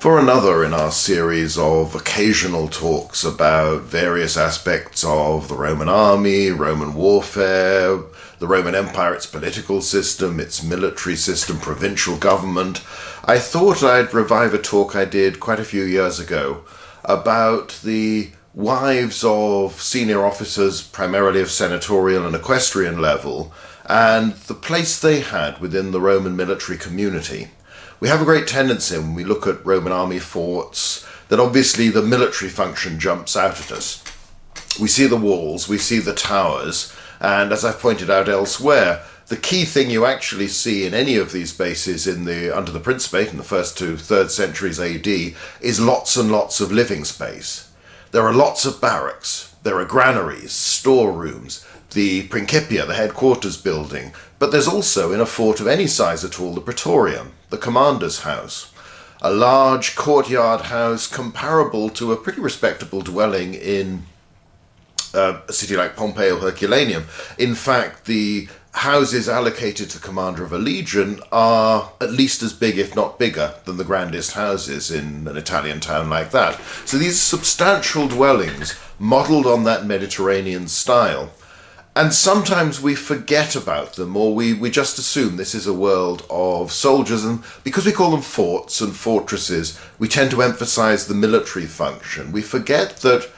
for another in our series of occasional talks about various aspects of the Roman army, Roman warfare, the Roman Empire, its political system, its military system, provincial government. I thought I'd revive a talk I did quite a few years ago about the wives of senior officers, primarily of senatorial and equestrian level, and the place they had within the Roman military community. We have a great tendency when we look at Roman army forts that obviously the military function jumps out at us. We see the walls, we see the towers, and as I've pointed out elsewhere, the key thing you actually see in any of these bases under the Principate in the 1st to 3rd centuries AD is lots and lots of living space. There are lots of barracks, there are granaries, storerooms, the Principia, the headquarters building, but there's also, in a fort of any size at all, the Praetorium, the commander's house, a large courtyard house comparable to a pretty respectable dwelling in a city like Pompeii or Herculaneum. In fact, the houses allocated to the commander of a legion are at least as big, if not bigger, than the grandest houses in an Italian town like that. So these are substantial dwellings modelled on that Mediterranean style. And sometimes we forget about them, or we just assume this is a world of soldiers, and because we call them forts and fortresses, we tend to emphasize the military function. We forget that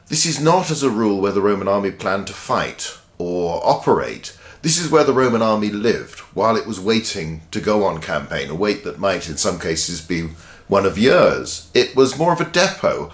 this is not, as a rule, where the Roman army planned to fight or operate. This is where the Roman army lived while it was waiting to go on campaign, a wait that might in some cases be one of years. It was more of a depot,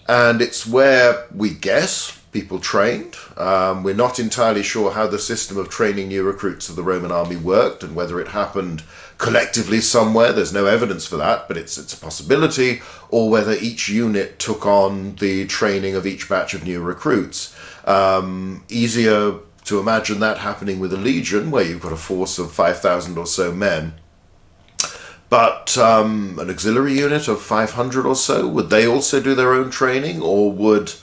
and it's where, we guess, people trained. We're not entirely sure how the system of training new recruits of the Roman army worked and whether it happened collectively somewhere. There's no evidence for that, but it's a possibility, or whether each unit took on the training of each batch of new recruits. Easier to imagine that happening with a legion, where you've got a force of 5,000 or so men. But an auxiliary unit of 500 or so, would they also do their own training, or would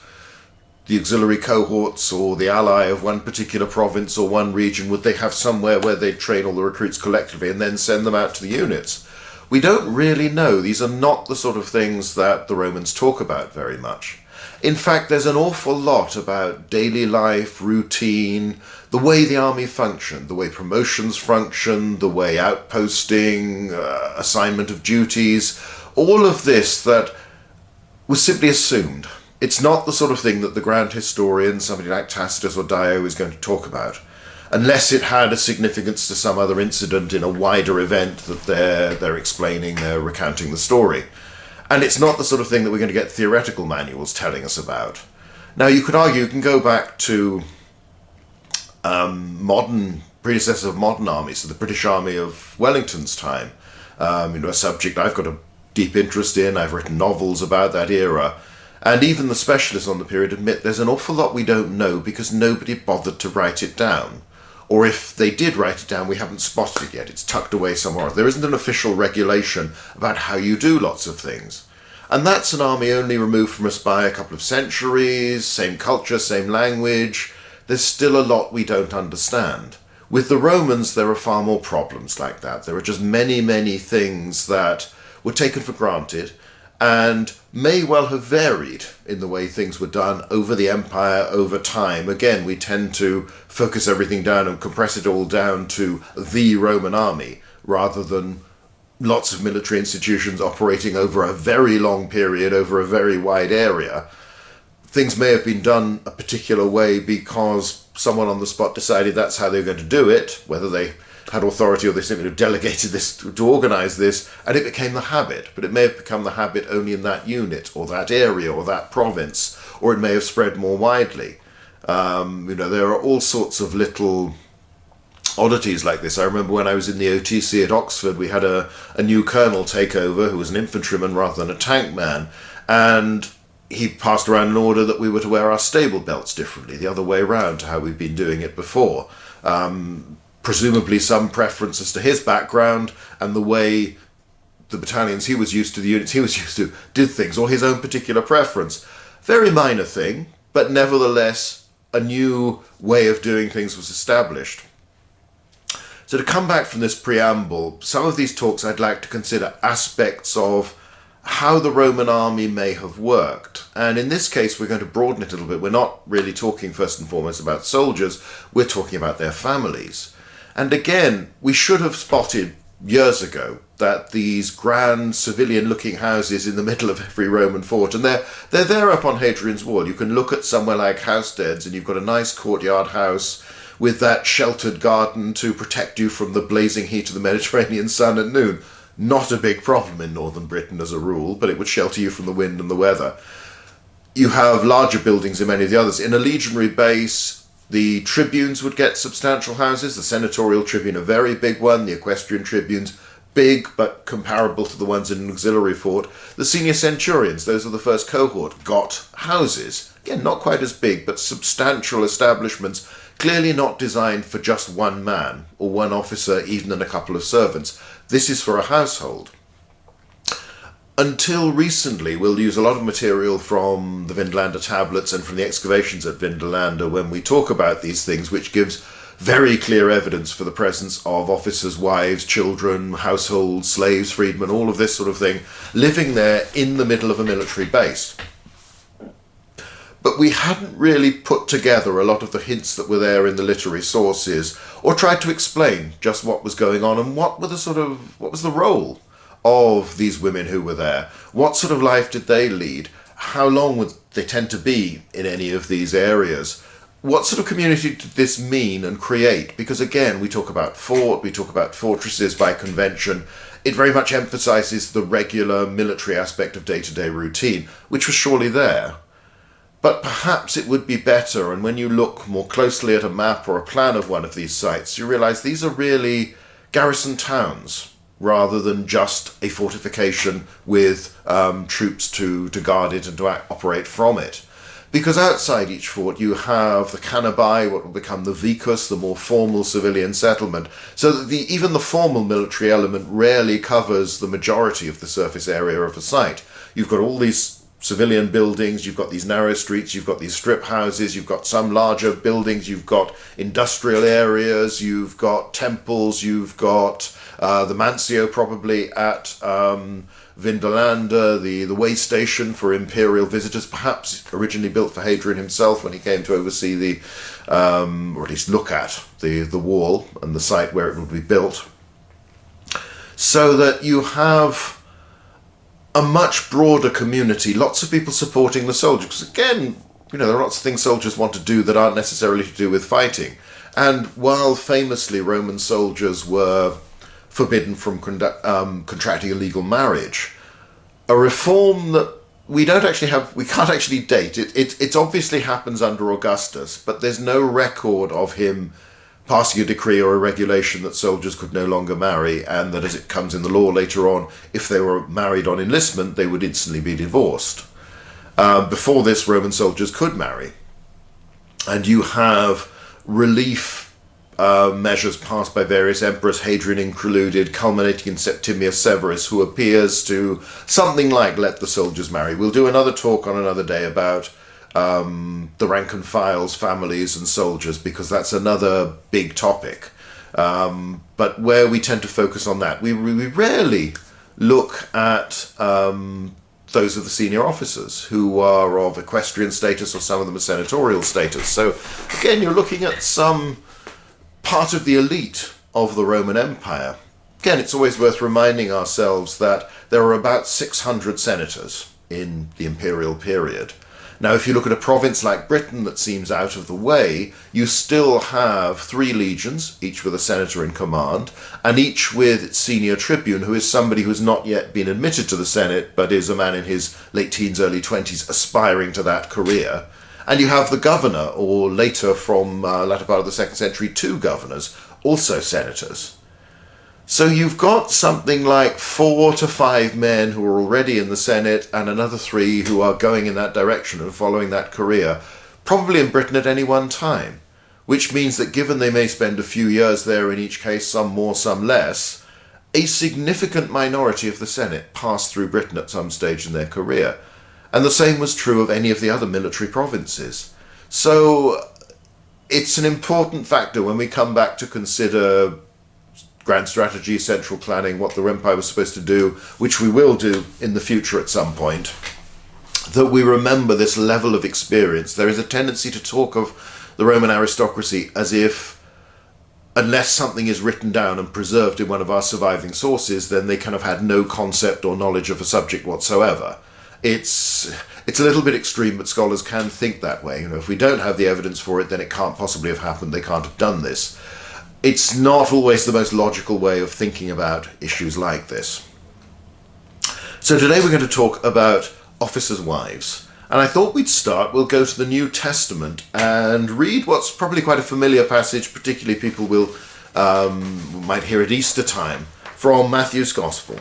the auxiliary cohorts or the ally of one particular province or one region, would they have somewhere where they'd train all the recruits collectively and then send them out to the units? We don't really know. These are not the sort of things that the Romans talk about very much. In fact, there's an awful lot about daily life, routine, the way the army functioned, the way promotions functioned, the way outposting, assignment of duties, all of this that was simply assumed. It's not the sort of thing that the grand historian, somebody like Tacitus or Dio, is going to talk about, unless it had a significance to some other incident in a wider event that they're explaining, they're recounting the story. And it's not the sort of thing that we're going to get theoretical manuals telling us about. Now, you could argue, you can go back to modern predecessors of modern armies, so the British Army of Wellington's time, a subject I've got a deep interest in. I've written novels about that era. And even the specialists on the period admit there's an awful lot we don't know because nobody bothered to write it down. Or if they did write it down, we haven't spotted it yet. It's tucked away somewhere. There isn't an official regulation about how you do lots of things. And that's an army only removed from us by a couple of centuries, same culture, same language. There's still a lot we don't understand. With the Romans, there are far more problems like that. There are just many, many things that were taken for granted and may well have varied in the way things were done over the empire, over time. Again, we tend to focus everything down and compress it all down to the Roman army, rather than lots of military institutions operating over a very long period, over a very wide area. Things may have been done a particular way because someone on the spot decided that's how they were going to do it, whether they had authority or they simply delegated this to organise this, and it became the habit. But it may have become the habit only in that unit or that area or that province, or it may have spread more widely. There are all sorts of little oddities like this. I remember when I was in the OTC at Oxford, we had a new colonel take over who was an infantryman rather than a tank man, and he passed around an order that we were to wear our stable belts differently, the other way around to how we'd been doing it before. Presumably some preference as to his background and the way the battalions he was used to, the units he was used to, did things, or his own particular preference. Very minor thing, but nevertheless a new way of doing things was established. So to come back from this preamble, some of these talks I'd like to consider aspects of how the Roman army may have worked. And in this case, we're going to broaden it a little bit. We're not really talking first and foremost about soldiers, we're talking about their families. And again, we should have spotted years ago that these grand civilian-looking houses in the middle of every Roman fort, and they're there up on Hadrian's Wall. You can look at somewhere like Housesteads, and you've got a nice courtyard house with that sheltered garden to protect you from the blazing heat of the Mediterranean sun at noon. Not a big problem in northern Britain as a rule, but it would shelter you from the wind and the weather. You have larger buildings in many of the others. In a legionary base, the tribunes would get substantial houses. The senatorial tribune, a very big one. The equestrian tribunes, big but comparable to the ones in an auxiliary fort. The senior centurions, those are the first cohort, got houses. Again, not quite as big, but substantial establishments, clearly not designed for just one man or one officer, even and a couple of servants. This is for a household. Until recently, we'll use a lot of material from the Vindolanda tablets and from the excavations at Vindolanda when we talk about these things, which gives very clear evidence for the presence of officers, wives, children, households, slaves, freedmen, all of this sort of thing, living there in the middle of a military base. But we hadn't really put together a lot of the hints that were there in the literary sources, or tried to explain just what was going on and what was the role of these women who were there. What sort of life did they lead? How long would they tend to be in any of these areas? What sort of community did this mean and create? Because again, we talk about fort, we talk about fortresses by convention. It very much emphasizes the regular military aspect of day-to-day routine, which was surely there. But perhaps it would be better, and when you look more closely at a map or a plan of one of these sites, you realize these are really garrison towns, rather than just a fortification with troops to guard it and to operate from it. Because outside each fort you have the canabai, what will become the vicus, the more formal civilian settlement, so that even the formal military element rarely covers the majority of the surface area of a site. You've got all these civilian buildings, you've got these narrow streets, you've got these strip houses, you've got some larger buildings, you've got industrial areas, you've got temples, you've got the Mancio probably at Vindolanda, the way station for imperial visitors, perhaps originally built for Hadrian himself when he came to oversee the, or at least look at the wall and the site where it would be built. So that you have a much broader community, lots of people supporting the soldiers. Because again, there are lots of things soldiers want to do that aren't necessarily to do with fighting. And while famously Roman soldiers were forbidden from contracting illegal marriage, a reform that we can't actually date. It obviously happens under Augustus, but there's no record of him passing a decree or a regulation that soldiers could no longer marry, and that as it comes in the law later on, if they were married on enlistment, they would instantly be divorced. Before this, Roman soldiers could marry. And you have relief measures passed by various emperors, Hadrian included, culminating in Septimius Severus, who appears to something like let the soldiers marry. We'll do another talk on another day about the rank and files, families and soldiers, because that's another big topic. But where we tend to focus on that, we rarely look at those of the senior officers who are of equestrian status, or some of them are senatorial status. So again, you're looking at some part of the elite of the Roman Empire. Again, it's always worth reminding ourselves that there are about 600 senators in the imperial period. Now, if you look at a province like Britain that seems out of the way, you still have 3 legions, each with a senator in command, and each with its senior tribune, who is somebody who's not yet been admitted to the Senate, but is a man in his late teens, early 20s, aspiring to that career. And you have the governor, or later from latter part of the 2nd century, 2 governors, also senators. So you've got something like 4 to 5 men who are already in the Senate, and another 3 who are going in that direction and following that career, probably in Britain at any one time. Which means that given they may spend a few years there in each case, some more, some less, a significant minority of the Senate passed through Britain at some stage in their career. And the same was true of any of the other military provinces. So it's an important factor when we come back to consider grand strategy, central planning, what the empire was supposed to do, which we will do in the future at some point, that we remember this level of experience. There is a tendency to talk of the Roman aristocracy as if, unless something is written down and preserved in one of our surviving sources, then they kind of had no concept or knowledge of a subject whatsoever. It's a little bit extreme, but scholars can think that way. You know, if we don't have the evidence for it, then it can't possibly have happened. They can't have done this. It's not always the most logical way of thinking about issues like this. So today we're going to talk about officers' wives. And I thought we'd start, we'll go to the New Testament and read what's probably quite a familiar passage, particularly people will might hear at Easter time, from Matthew's Gospel.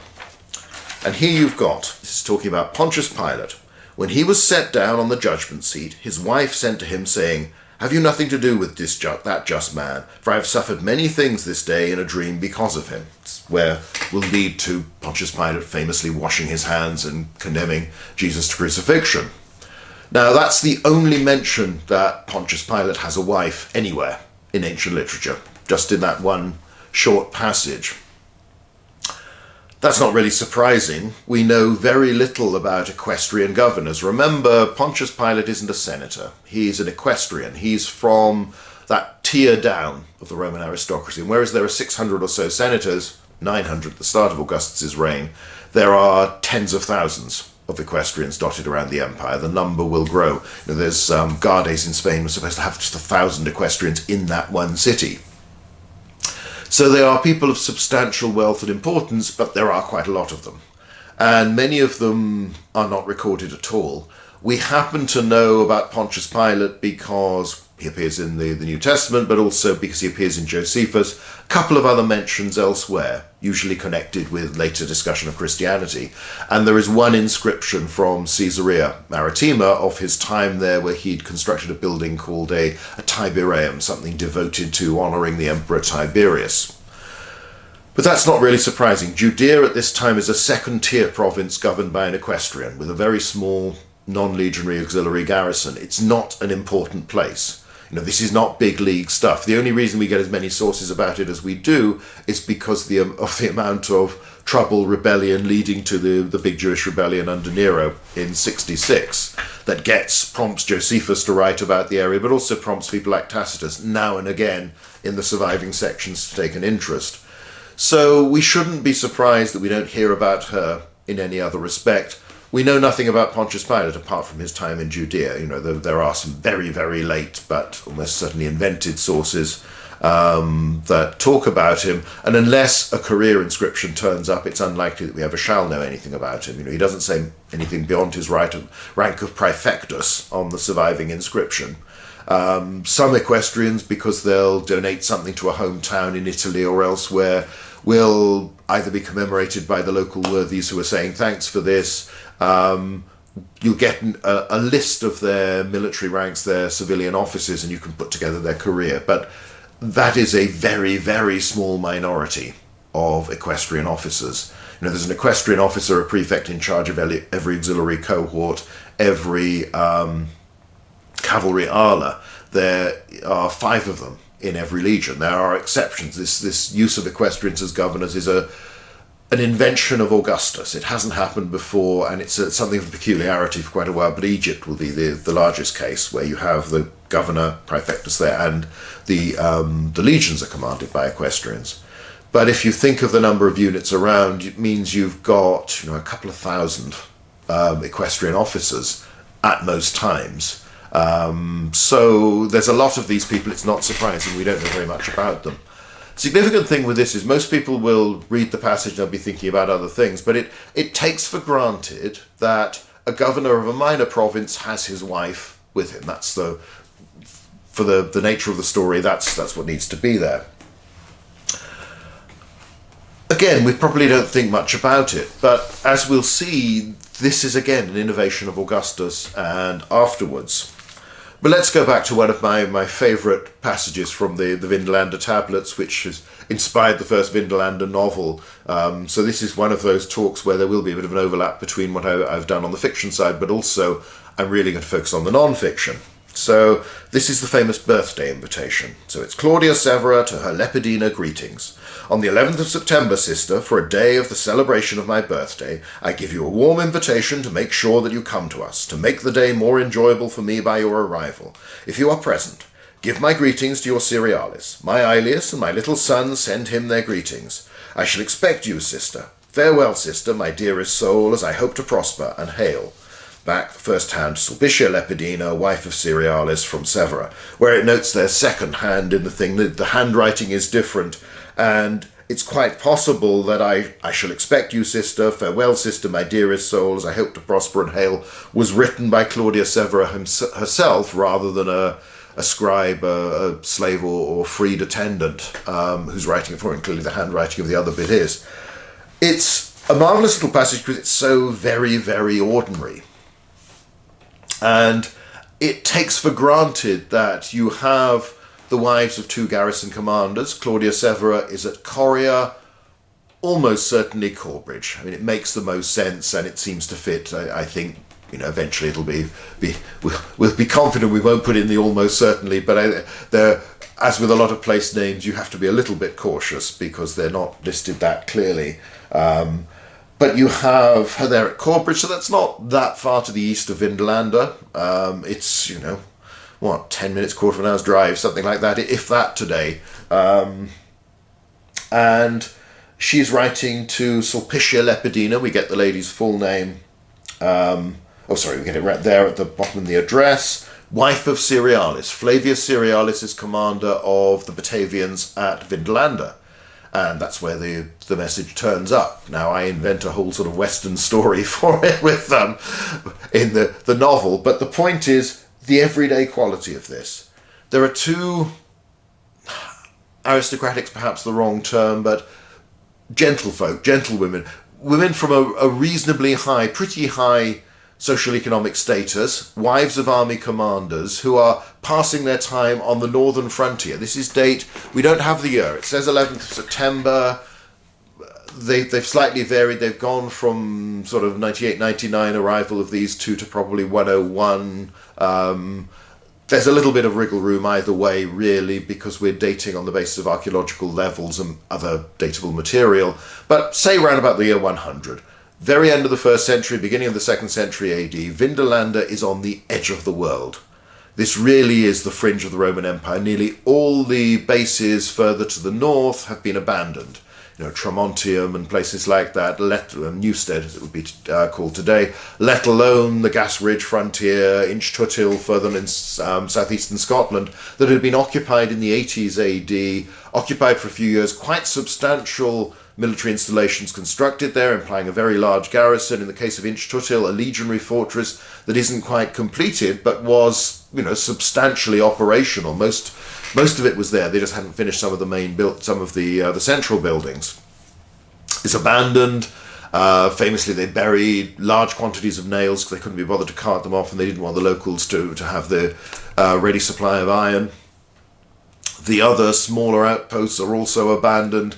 And here you've got, this is talking about Pontius Pilate. When he was set down on the judgment seat, his wife sent to him, saying, "Have you nothing to do with that just man? For I have suffered many things this day in a dream because of him." It's where we'll lead to Pontius Pilate famously washing his hands and condemning Jesus to crucifixion. Now, that's the only mention that Pontius Pilate has a wife anywhere in ancient literature, just in that one short passage. That's not really surprising. We know very little about equestrian governors. Remember, Pontius Pilate isn't a senator. He's an equestrian. He's from that tier down of the Roman aristocracy. And whereas there are 600 or so senators, 900 at the start of Augustus's reign, there are tens of thousands of equestrians dotted around the empire. The number will grow. You know, there's Gardes in Spain was supposed to have just 1,000 equestrians in that one city. So they are people of substantial wealth and importance, but there are quite a lot of them. And many of them are not recorded at all. We happen to know about Pontius Pilate because he appears in the New Testament, but also because he appears in Josephus. A couple of other mentions elsewhere, usually connected with later discussion of Christianity. And there is one inscription from Caesarea Maritima of his time there where he'd constructed a building called a Tibereum, something devoted to honouring the Emperor Tiberius. But that's not really surprising. Judea at this time is a second-tier province governed by an equestrian with a very small non-legionary auxiliary garrison. It's not an important place. You know, this is not big league stuff. The only reason we get as many sources about it as we do is because of the amount of trouble, rebellion leading to the big Jewish rebellion under Nero in 66 that prompts Josephus to write about the area, but also prompts people like Tacitus now and again in the surviving sections to take an interest. So we shouldn't be surprised that we don't hear about her in any other respect. We know nothing about Pontius Pilate apart from his time in Judea. You know, there are some very, very late, but almost certainly invented sources that talk about him. And unless a career inscription turns up, it's unlikely that we ever shall know anything about him. You know, he doesn't say anything beyond his rank of praefectus on the surviving inscription. Some equestrians, because they'll donate something to a hometown in Italy or elsewhere, will either be commemorated by the local worthies who are saying thanks for this. You'll get a list of their military ranks, their civilian officers, and you can put together their career. But that is a very, very small minority of equestrian officers. You know, there's an equestrian officer, a prefect in charge of every auxiliary cohort, every cavalry ala. There are 5 of them in every legion. There are exceptions. This use of equestrians as governors is an invention of Augustus. It hasn't happened before, and it's something of a peculiarity for quite a while, but Egypt will be the largest case, where you have the governor, praefectus there, and the legions are commanded by equestrians. But if you think of the number of units around, it means you've got, you know, a couple of thousand equestrian officers at most times. So there's a lot of these people. It's not surprising we don't know very much about them. Significant thing with this is most people will read the passage and they'll be thinking about other things, but it takes for granted that a governor of a minor province has his wife with him. That's for the nature of the story, that's what needs to be there. Again, we probably don't think much about it, but as we'll see, this is again an innovation of Augustus and afterwards. But let's go back to one of my favourite passages from the Vindolanda tablets, which has inspired the first Vindolanda novel. So this is one of those talks where there will be a bit of an overlap between what I've done on the fiction side, but also I'm really going to focus on the non-fiction. So this is the famous birthday invitation. So it's Claudia Severa to her Lepidina greetings. On the 11th of September, sister, for a day of the celebration of my birthday, I give you a warm invitation to make sure that you come to us, to make the day more enjoyable for me by your arrival. If you are present, give my greetings to your Cerealis. My Aelius and my little son send him their greetings. I shall expect you, sister. Farewell, sister, my dearest soul, as I hope to prosper, and hail. Back first hand Sulpicia Lepidina, wife of Cerealis, from Severa, where it notes their second hand in the thing. The handwriting is different, and it's quite possible that I shall expect you, sister, farewell, sister, my dearest soul, as I hope to prosper and hail, was written by Claudia Severa herself, rather than a scribe, a slave or freed attendant who's writing it for her, and clearly the handwriting of the other bit is. It's a marvellous little passage because it's so very, very ordinary. And it takes for granted that you have the wives of two garrison commanders. Claudia Severa is at Coria, almost certainly Corbridge. I mean, it makes the most sense, and it seems to fit. I think, you know, eventually it'll we'll be confident we won't put in the almost certainly, but as with a lot of place names, you have to be a little bit cautious because they're not listed that clearly. But you have her there at Corbridge, so that's not that far to the east of Vindolanda. It's, 10 minutes, quarter of an hour's drive, something like that, if that today. And she's writing to Sulpicia Lepidina. We get the lady's full name. We get it right there at the bottom of the address. Wife of Cerealis. Flavius Cerealis is commander of the Batavians at Vindolanda. And that's where the message turns up. Now, I invent a whole sort of Western story for it with them in the novel, but the point is the everyday quality of this. There are two, aristocratic's perhaps the wrong term, but gentlefolk, gentlewomen, women from a reasonably high, pretty high social-economic status, wives of army commanders who are passing their time on the northern frontier. This is date, we don't have the year, it says 11th of September, they've slightly varied, they've gone from sort of 98, 99 arrival of these two to probably 101. There's a little bit of wriggle room either way, really, because we're dating on the basis of archaeological levels and other datable material, but say round about the year 100. Very end of the 1st century, beginning of the 2nd century AD, Vindolanda is on the edge of the world. This really is the fringe of the Roman Empire. Nearly all the bases further to the north have been abandoned. Tremontium and places like that, Newstead as it would be called today, let alone the Gas Ridge frontier, Inchtutil further in southeastern Scotland, that had been occupied in the 80s AD, occupied for a few years, quite substantial military installations constructed there, implying a very large garrison. In the case of Inchtutil, a legionary fortress that isn't quite completed, but was, substantially operational. Most of it was there. They just hadn't finished some of the central buildings. It's abandoned. Famously, they buried large quantities of nails because they couldn't be bothered to cart them off, and they didn't want the locals to have the ready supply of iron. The other smaller outposts are also abandoned.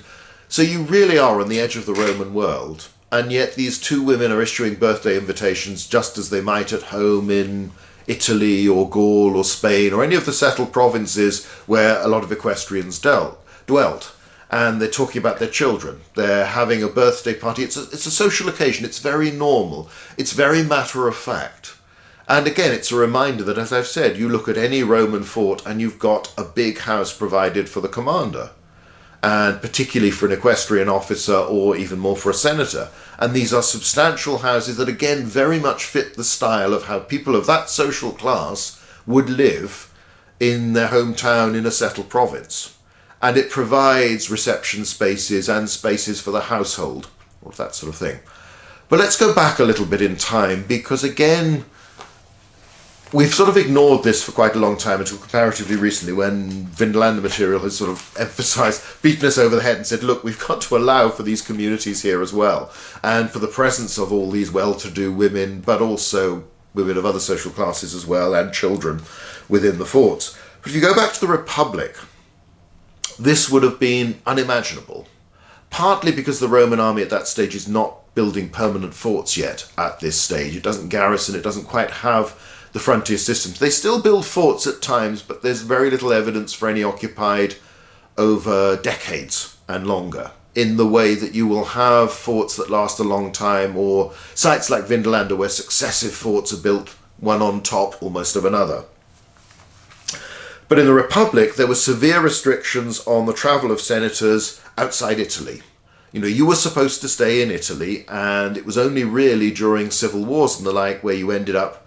So you really are on the edge of the Roman world, and yet these two women are issuing birthday invitations just as they might at home in Italy or Gaul or Spain or any of the settled provinces where a lot of equestrians dwelt. And they're talking about their children. They're having a birthday party. It's a social occasion. It's very normal. It's very matter of fact. And again, it's a reminder that, as I've said, you look at any Roman fort and you've got a big house provided for the commander, and particularly for an equestrian officer or even more for a senator. And these are substantial houses that again very much fit the style of how people of that social class would live in their hometown in a settled province. And it provides reception spaces and spaces for the household, or that sort of thing. But let's go back a little bit in time, because again, we've sort of ignored this for quite a long time until comparatively recently, when Vindolanda material has sort of emphasised, beaten us over the head and said, look, we've got to allow for these communities here as well, and for the presence of all these well-to-do women, but also women of other social classes as well, and children within the forts. But if you go back to the Republic, this would have been unimaginable, partly because the Roman army at that stage is not building permanent forts yet at this stage. It doesn't garrison, it doesn't quite have the frontier systems. They still build forts at times, but there's very little evidence for any occupied over decades and longer, in the way that you will have forts that last a long time, or sites like Vindolanda where successive forts are built one on top almost of another. But in the Republic, there were severe restrictions on the travel of senators outside Italy. You know, you were supposed to stay in Italy, and it was only really during civil wars and the like where you ended up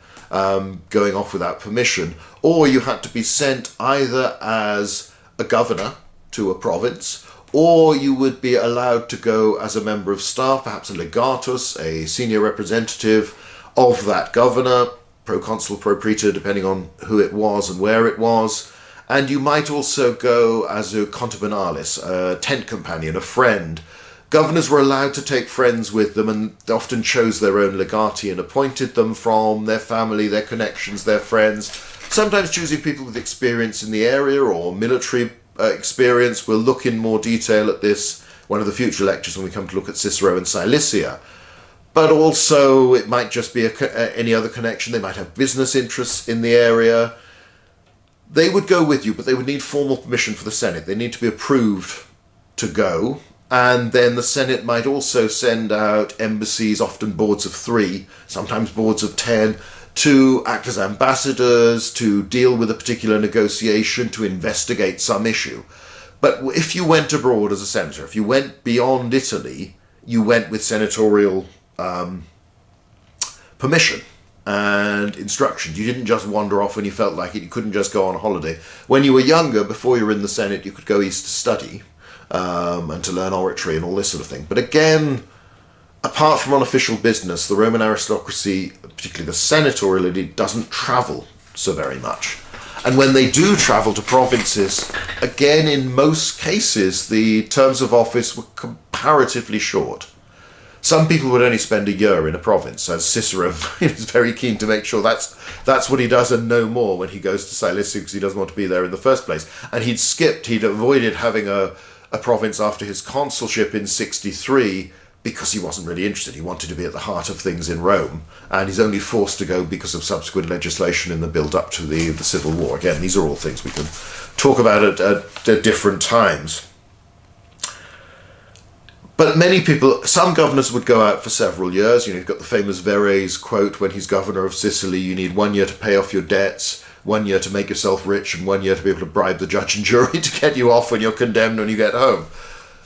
going off without permission, or you had to be sent either as a governor to a province, or you would be allowed to go as a member of staff, perhaps a legatus, a senior representative of that governor, proconsul, pro praetor, depending on who it was and where it was. And you might also go as a contubernalis, a tent companion, a friend. Governors were allowed to take friends with them, and they often chose their own legati and appointed them from their family, their connections, their friends, sometimes choosing people with experience in the area or military experience. We'll look in more detail at this one of the future lectures when we come to look at Cicero and Cilicia. But also it might just be any other connection. They might have business interests in the area. They would go with you, but they would need formal permission for the Senate. They need to be approved to go. And then the Senate might also send out embassies, often boards of 3, sometimes boards of 10, to act as ambassadors, to deal with a particular negotiation, to investigate some issue. But if you went abroad as a senator, if you went beyond Italy, you went with senatorial permission and instructions. You didn't just wander off when you felt like it. You couldn't just go on holiday. When you were younger, before you were in the Senate, you could go east to study and to learn oratory and all this sort of thing. But again, apart from unofficial business, the Roman aristocracy, particularly the senatorial elite, doesn't travel so very much. And when they do travel to provinces, again, in most cases, the terms of office were comparatively short. Some people would only spend a year in a province, as Cicero is very keen to make sure that's what he does and no more when he goes to Cilicia, because he doesn't want to be there in the first place. And he'd avoided having a province after his consulship in 63 because he wasn't really interested. He wanted to be at the heart of things in Rome, and he's only forced to go because of subsequent legislation in the build-up to the Civil War. Again, these are all things we can talk about at different times. But many people, some governors would go out for several years. You know, you've got the famous Verres quote when he's governor of Sicily: you need 1 year to pay off your debts, 1 year to make yourself rich, and 1 year to be able to bribe the judge and jury to get you off when you're condemned when you get home.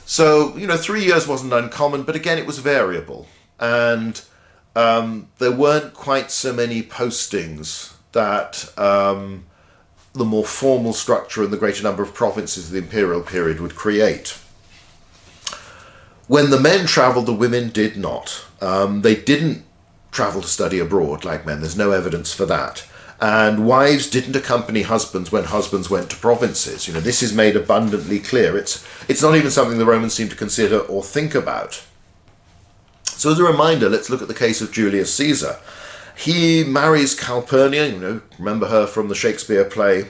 So, you know, 3 years wasn't uncommon, but again, it was variable. And there weren't quite so many postings that the more formal structure and the greater number of provinces of the imperial period would create. When the men travelled, the women did not. They didn't travel to study abroad like men. There's no evidence for that. And wives didn't accompany husbands when husbands went to provinces. You know, this is made abundantly clear. It's not even something the Romans seem to consider or think about. So as a reminder, let's look at the case of Julius Caesar. He marries Calpurnia, you know, remember her from the Shakespeare play.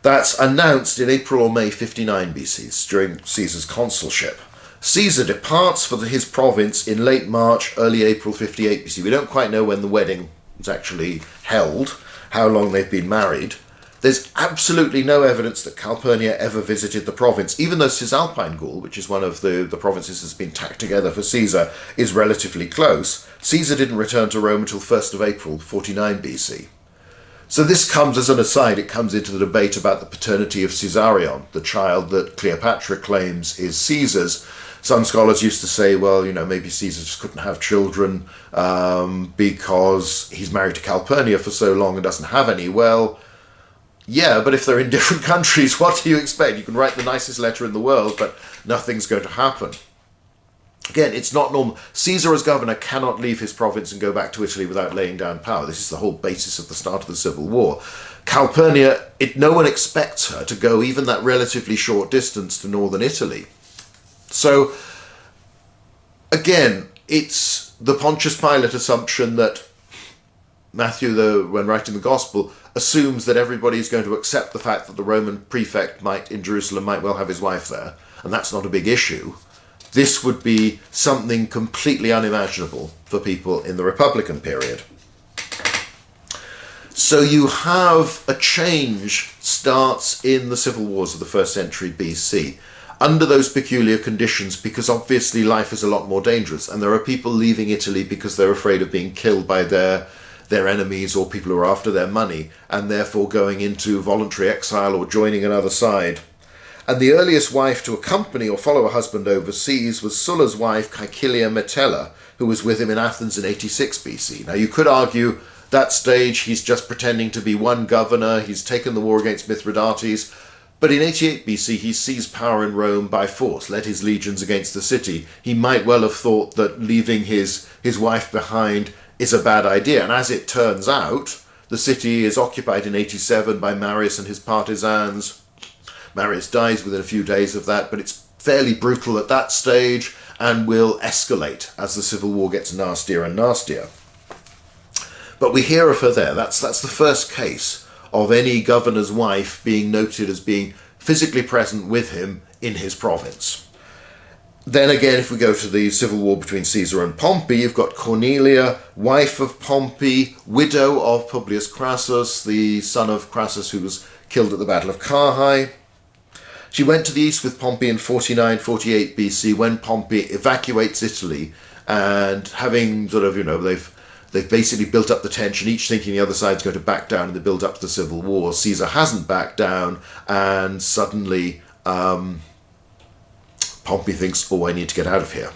That's announced in April or May 59 BC, during Caesar's consulship. Caesar departs for his province in late March, early April 58 BC. We don't quite know when the wedding was actually held, how long they've been married. There's absolutely no evidence that Calpurnia ever visited the province, even though Cisalpine Gaul, which is one of the provinces that's been tacked together for Caesar, is relatively close. Caesar didn't return to Rome until 1st of April 49 BC. So this comes as an aside, it comes into the debate about the paternity of Caesarion, the child that Cleopatra claims is Caesar's. Some scholars used to say, well, you know, maybe Caesar just couldn't have children because he's married to Calpurnia for so long and doesn't have any. Well, yeah, but if they're in different countries, what do you expect? You can write the nicest letter in the world, but nothing's going to happen. Again, it's not normal. Caesar as governor cannot leave his province and go back to Italy without laying down power. This is the whole basis of the start of the Civil War. Calpurnia, no one expects her to go even that relatively short distance to northern Italy. So, again, it's the Pontius Pilate assumption that Matthew, when writing the Gospel, assumes that everybody is going to accept the fact that the Roman prefect in Jerusalem might well have his wife there, and that's not a big issue. This would be something completely unimaginable for people in the Republican period. So you have a change starts in the civil wars of the 1st century BC under those peculiar conditions, because obviously life is a lot more dangerous, and there are people leaving Italy because they're afraid of being killed by their enemies or people who are after their money, and therefore going into voluntary exile or joining another side. And the earliest wife to accompany or follow a husband overseas was Sulla's wife, Caecilia Metella, who was with him in Athens in 86 BC. Now you could argue that stage he's just pretending to be one governor, he's taken the war against Mithridates, but in 88 BC he seized power in Rome by force, led his legions against the city. He might well have thought that leaving his wife behind is a bad idea, and as it turns out, the city is occupied in 87 by Marius and his partisans. Marius dies within a few days of that, but it's fairly brutal at that stage and will escalate as the civil war gets nastier and nastier. But we hear of her there. That's the first case of any governor's wife being noted as being physically present with him in his province. Then again, if we go to the civil war between Caesar and Pompey, you've got Cornelia, wife of Pompey, widow of Publius Crassus, the son of Crassus who was killed at the Battle of Carrhae. She went to the east with Pompey in 49-48 BC when Pompey evacuates Italy, and having sort of, they've basically built up the tension, each thinking the other side's going to back down in the build up to the civil war. Caesar hasn't backed down, and suddenly Pompey thinks, oh, I need to get out of here.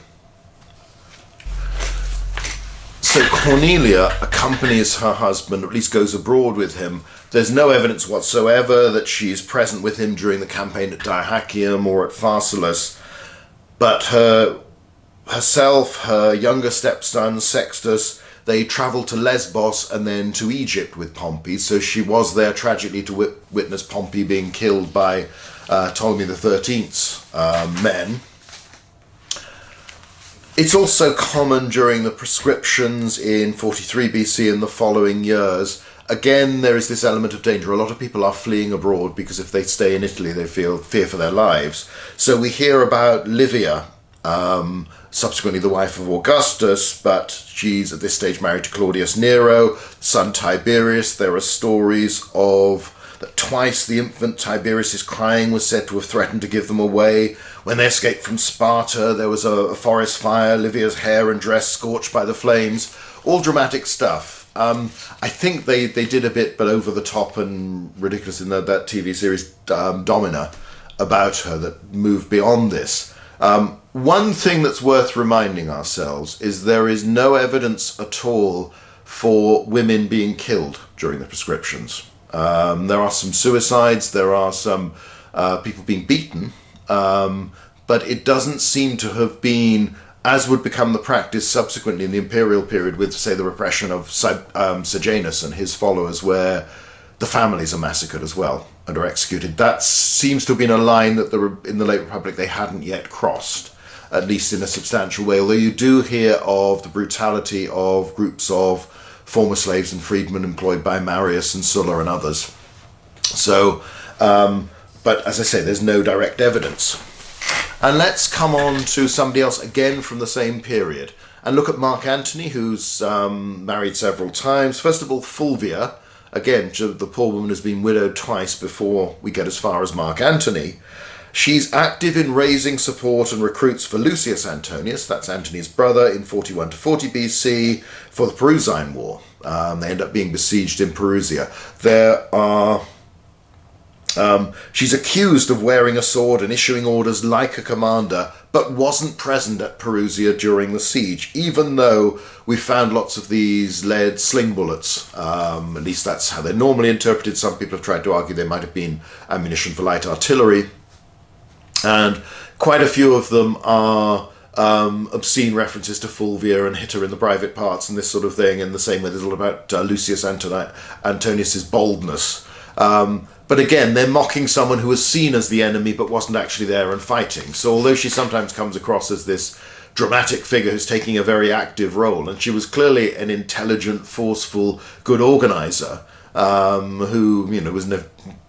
So Cornelia accompanies her husband, or at least goes abroad with him. There's no evidence whatsoever that she's present with him during the campaign at Dyrrhachium or at Pharsalus, but herself, her younger stepson Sextus, they travelled to Lesbos and then to Egypt with Pompey, so she was there tragically to witness Pompey being killed by Ptolemy XIII's men. It's also common during the proscriptions in 43 BC and the following years. Again, there is this element of danger. A lot of people are fleeing abroad because if they stay in Italy, they feel fear for their lives. So we hear about Livia, subsequently the wife of Augustus, but she's at this stage married to Claudius Nero, son Tiberius. There are stories of that twice the infant Tiberius's crying was said to have threatened to give them away. When they escaped from Sparta, there was a forest fire, Livia's hair and dress scorched by the flames. All dramatic stuff. I think they did a bit, but over the top and ridiculous in that TV series Domina about her that moved beyond this. One thing that's worth reminding ourselves is there is no evidence at all for women being killed during the proscriptions. There are some suicides, there are some people being beaten, but it doesn't seem to have been, as would become the practice subsequently in the Imperial period with, say, the repression of Sejanus and his followers, where the families are massacred as well and are executed. That seems to have been a line that in the late Republic they hadn't yet crossed, at least in a substantial way, although you do hear of the brutality of groups of former slaves and freedmen employed by Marius and Sulla and others. So, but as I say, there's no direct evidence. And let's come on to somebody else again from the same period and look at Mark Antony, who's married several times. First of all, Fulvia. Again, the poor woman has been widowed twice before we get as far as Mark Antony. She's active in raising support and recruits for Lucius Antonius, that's Antony's brother, in 41 to 40 BC for the Perusine War. They end up being besieged in Perusia. She's accused of wearing a sword and issuing orders like a commander, but wasn't present at Perusia during the siege, even though we found lots of these lead sling bullets. At least that's how they're normally interpreted. Some people have tried to argue they might have been ammunition for light artillery. And quite a few of them are obscene references to Fulvia and hit her in the private parts and this sort of thing, in the same way there's all about Lucius Antonius's boldness. But again, they're mocking someone who was seen as the enemy but wasn't actually there and fighting. So although she sometimes comes across as this dramatic figure who's taking a very active role, and she was clearly an intelligent, forceful, good organizer, who was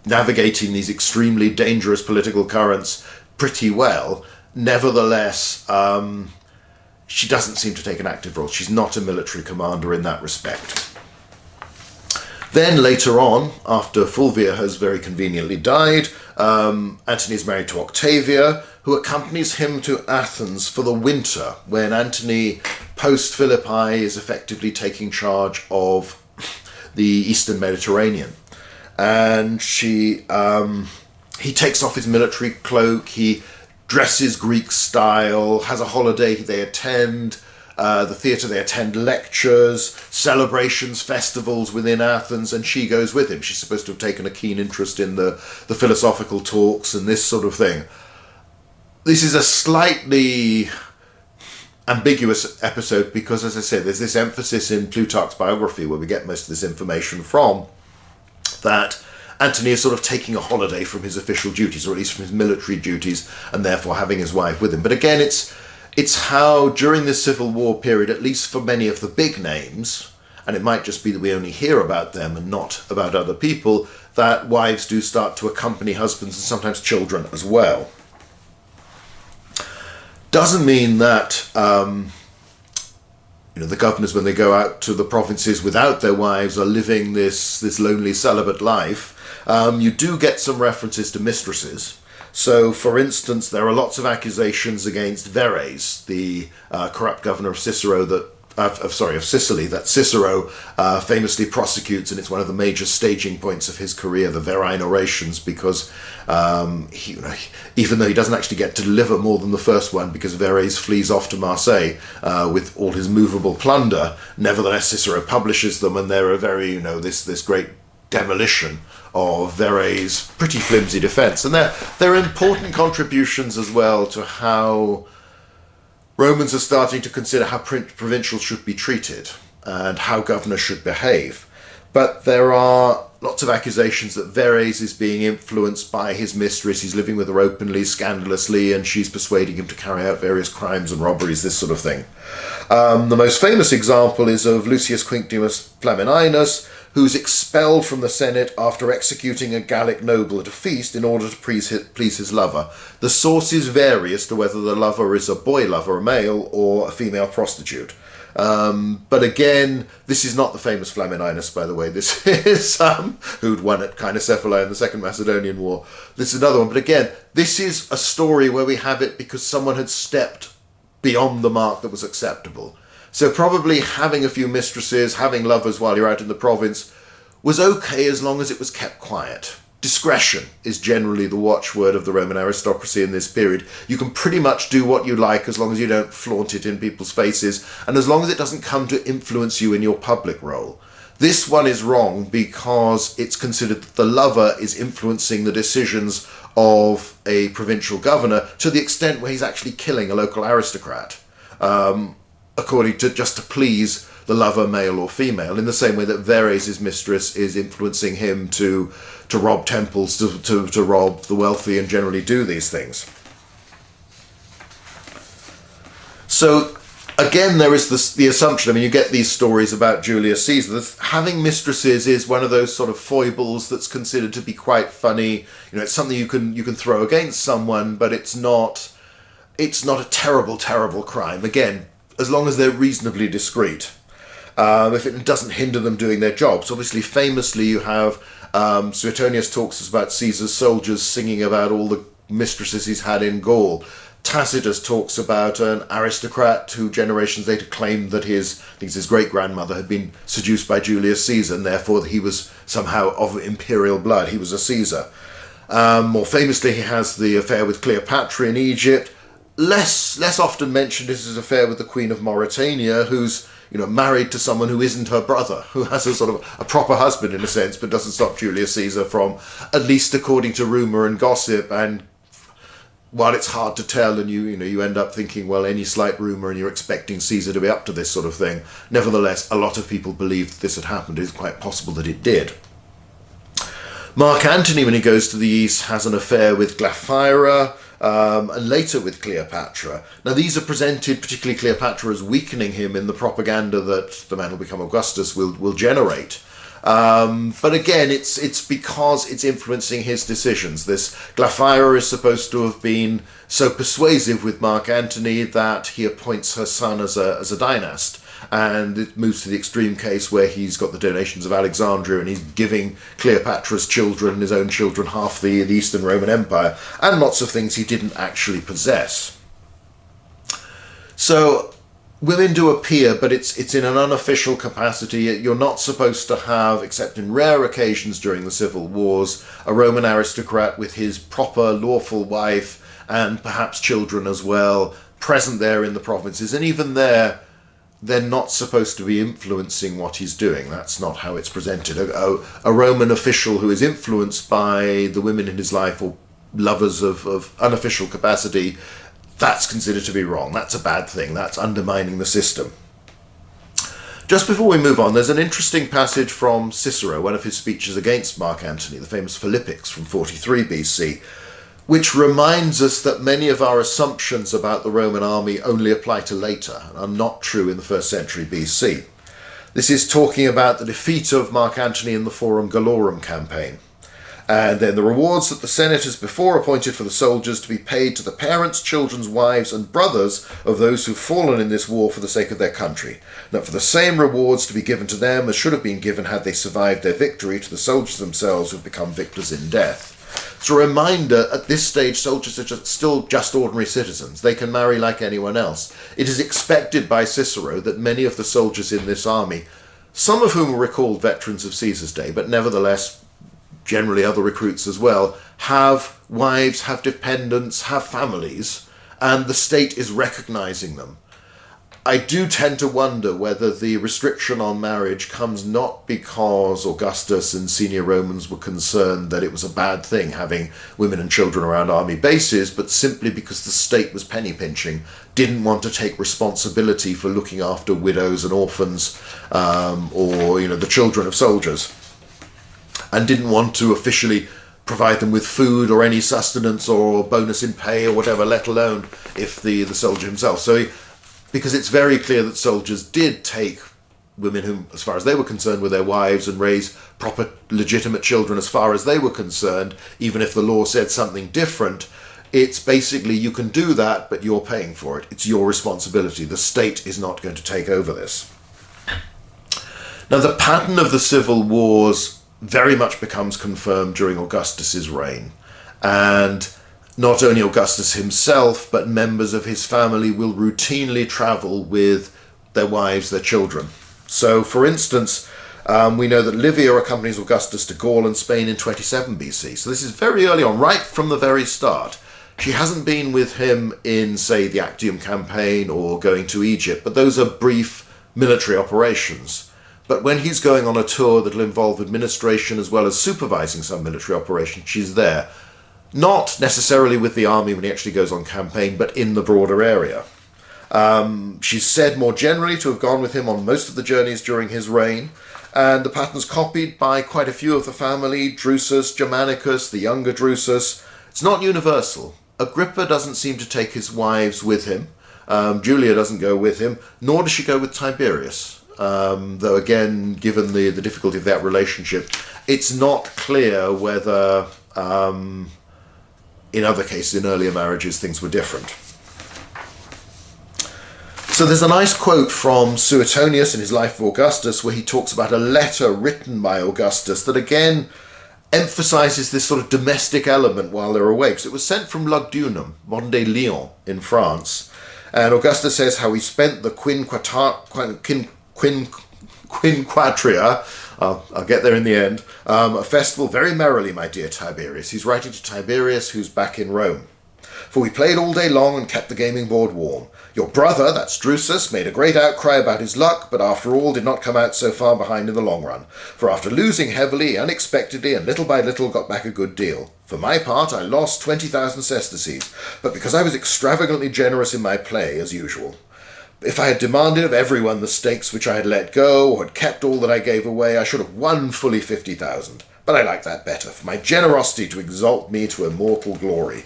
navigating these extremely dangerous political currents pretty well, nevertheless, she doesn't seem to take an active role. She's not a military commander in that respect. Then later on, after Fulvia has very conveniently died, Antony is married to Octavia, who accompanies him to Athens for the winter, when Antony, post-Philippi, is effectively taking charge of the Eastern Mediterranean. And he takes off his military cloak, he dresses Greek style, has a holiday they attend, the theatre, they attend lectures, celebrations, festivals within Athens, and she goes with him. She's supposed to have taken a keen interest in the philosophical talks and this sort of thing. This is a slightly ambiguous episode because, as I said, there's this emphasis in Plutarch's biography, where we get most of this information from, that Antony is sort of taking a holiday from his official duties, or at least from his military duties, and therefore having his wife with him. But again, it's how during this civil war period, at least for many of the big names, and it might just be that we only hear about them and not about other people, that wives do start to accompany husbands and sometimes children as well. Doesn't mean that the governors, when they go out to the provinces without their wives, are living this lonely celibate life. You do get some references to mistresses. So, for instance, there are lots of accusations against Verres, the corrupt governor of Sicily, that Cicero famously prosecutes, and it's one of the major staging points of his career, the Verrine orations, because even though he doesn't actually get to deliver more than the first one, because Verres flees off to Marseille with all his movable plunder, nevertheless Cicero publishes them, and they're a very, this great demolition of Verres' pretty flimsy defence. And they're important contributions as well to how Romans are starting to consider how provincials should be treated and how governors should behave. But there are lots of accusations that Verres is being influenced by his mistress. He's living with her openly, scandalously, and she's persuading him to carry out various crimes and robberies, this sort of thing. The most famous example is of Lucius Quinctius Flamininus, who's expelled from the Senate after executing a Gallic noble at a feast in order to please his lover. The sources vary as to whether the lover is a boy lover, a male, or a female prostitute. But again, this is not the famous Flamininus, by the way. This is who'd won at Cynocephalae in the Second Macedonian War. This is another one. But again, this is a story where we have it because someone had stepped beyond the mark that was acceptable. So probably having a few mistresses, having lovers while you're out in the province was okay as long as it was kept quiet. Discretion is generally the watchword of the Roman aristocracy in this period. You can pretty much do what you like as long as you don't flaunt it in people's faces, and as long as it doesn't come to influence you in your public role. This one is wrong because it's considered that the lover is influencing the decisions of a provincial governor to the extent where he's actually killing a local aristocrat. According to just to please the lover, male or female, in the same way that Verres' mistress is influencing him to rob temples, to rob the wealthy and generally do these things. So again, there is the assumption, you get these stories about Julius Caesar, that having mistresses is one of those sort of foibles that's considered to be quite funny. It's something you can throw against someone, but it's not a terrible, terrible crime. Again, as long as they're reasonably discreet. If it doesn't hinder them doing their jobs. Obviously, famously, you have Suetonius talks about Caesar's soldiers singing about all the mistresses he's had in Gaul. Tacitus talks about an aristocrat who generations later claimed that his great-grandmother had been seduced by Julius Caesar, and therefore he was somehow of imperial blood. He was a Caesar. More famously, he has the affair with Cleopatra in Egypt. Less often mentioned is his affair with the Queen of Mauritania, who's married to someone who isn't her brother, who has a sort of a proper husband in a sense, but doesn't stop Julius Caesar from, at least according to rumour and gossip, and while it's hard to tell and you end up thinking, well, any slight rumour and you're expecting Caesar to be up to this sort of thing, nevertheless, a lot of people believe that this had happened. It's quite possible that it did. Mark Antony, when he goes to the east, has an affair with Glaphyra, and later with Cleopatra. Now these are presented, particularly Cleopatra, as weakening him in the propaganda that the man who will become Augustus will generate. But again, it's because it's influencing his decisions. This Glaphyra is supposed to have been so persuasive with Mark Antony that he appoints her son as a dynast. And it moves to the extreme case where he's got the donations of Alexandria and he's giving Cleopatra's children, his own children, half the Eastern Roman Empire, and lots of things he didn't actually possess. So women do appear, but it's in an unofficial capacity. You're not supposed to have, except in rare occasions during the civil wars, a Roman aristocrat with his proper lawful wife and perhaps children as well, present there in the provinces. And even there, they're not supposed to be influencing what he's doing. That's not how it's presented. A Roman official who is influenced by the women in his life or lovers of unofficial capacity, that's considered to be wrong. That's a bad thing. That's undermining the system. Just before we move on, there's an interesting passage from Cicero, one of his speeches against Mark Antony, the famous Philippics from 43 BC, which reminds us that many of our assumptions about the Roman army only apply to later and are not true in the 1st century BC. This is talking about the defeat of Mark Antony in the Forum Gallorum campaign. And then the rewards that the senators before appointed for the soldiers to be paid to the parents, children's wives, and brothers of those who've fallen in this war for the sake of their country. That for the same rewards to be given to them as should have been given had they survived their victory to the soldiers themselves who've become victors in death. It's a reminder, at this stage, soldiers are still just ordinary citizens. They can marry like anyone else. It is expected by Cicero that many of the soldiers in this army, some of whom are recalled veterans of Caesar's day, but nevertheless, generally other recruits as well, have wives, have dependents, have families, and the state is recognizing them. I do tend to wonder whether the restriction on marriage comes not because Augustus and senior Romans were concerned that it was a bad thing having women and children around army bases, but simply because the state was penny pinching, didn't want to take responsibility for looking after widows and orphans, or the children of soldiers, and didn't want to officially provide them with food or any sustenance or bonus in pay or whatever, let alone if the soldier himself. Because it's very clear that soldiers did take women who, as far as they were concerned, were their wives and raise proper legitimate children as far as they were concerned, even if the law said something different. It's basically, you can do that, but you're paying for it. It's your responsibility. The state is not going to take over this. Now, the pattern of the civil wars very much becomes confirmed during Augustus's reign. And not only Augustus himself, but members of his family will routinely travel with their wives, their children. So, for instance, we know that Livia accompanies Augustus to Gaul and Spain in 27 BC. So this is very early on, right from the very start. She hasn't been with him in, say, the Actium campaign or going to Egypt, but those are brief military operations. But when he's going on a tour that'll involve administration as well as supervising some military operation, she's there. Not necessarily with the army when he actually goes on campaign, but in the broader area. She's said more generally to have gone with him on most of the journeys during his reign, and the pattern's copied by quite a few of the family, Drusus, Germanicus, the younger Drusus. It's not universal. Agrippa doesn't seem to take his wives with him. Julia doesn't go with him, nor does she go with Tiberius. Though again, given the difficulty of that relationship, it's not clear whether in other cases, in earlier marriages, things were different. So there's a nice quote from Suetonius in his Life of Augustus where he talks about a letter written by Augustus that again emphasizes this sort of domestic element while they're away. Because it was sent from Lugdunum, modern-day Lyon in France. And Augustus says how he spent the quinquatria, I'll get there in the end, a festival very merrily, my dear Tiberius. He's writing to Tiberius, who's back in Rome. For we played all day long and kept the gaming board warm. Your brother, that's Drusus, made a great outcry about his luck, but after all did not come out so far behind in the long run. For after losing heavily, unexpectedly, and little by little got back a good deal. For my part, I lost 20,000 sesterces, but because I was extravagantly generous in my play, as usual. If I had demanded of everyone the stakes which I had let go, or had kept all that I gave away, I should have won fully 50,000. But I like that better, for my generosity to exalt me to immortal glory.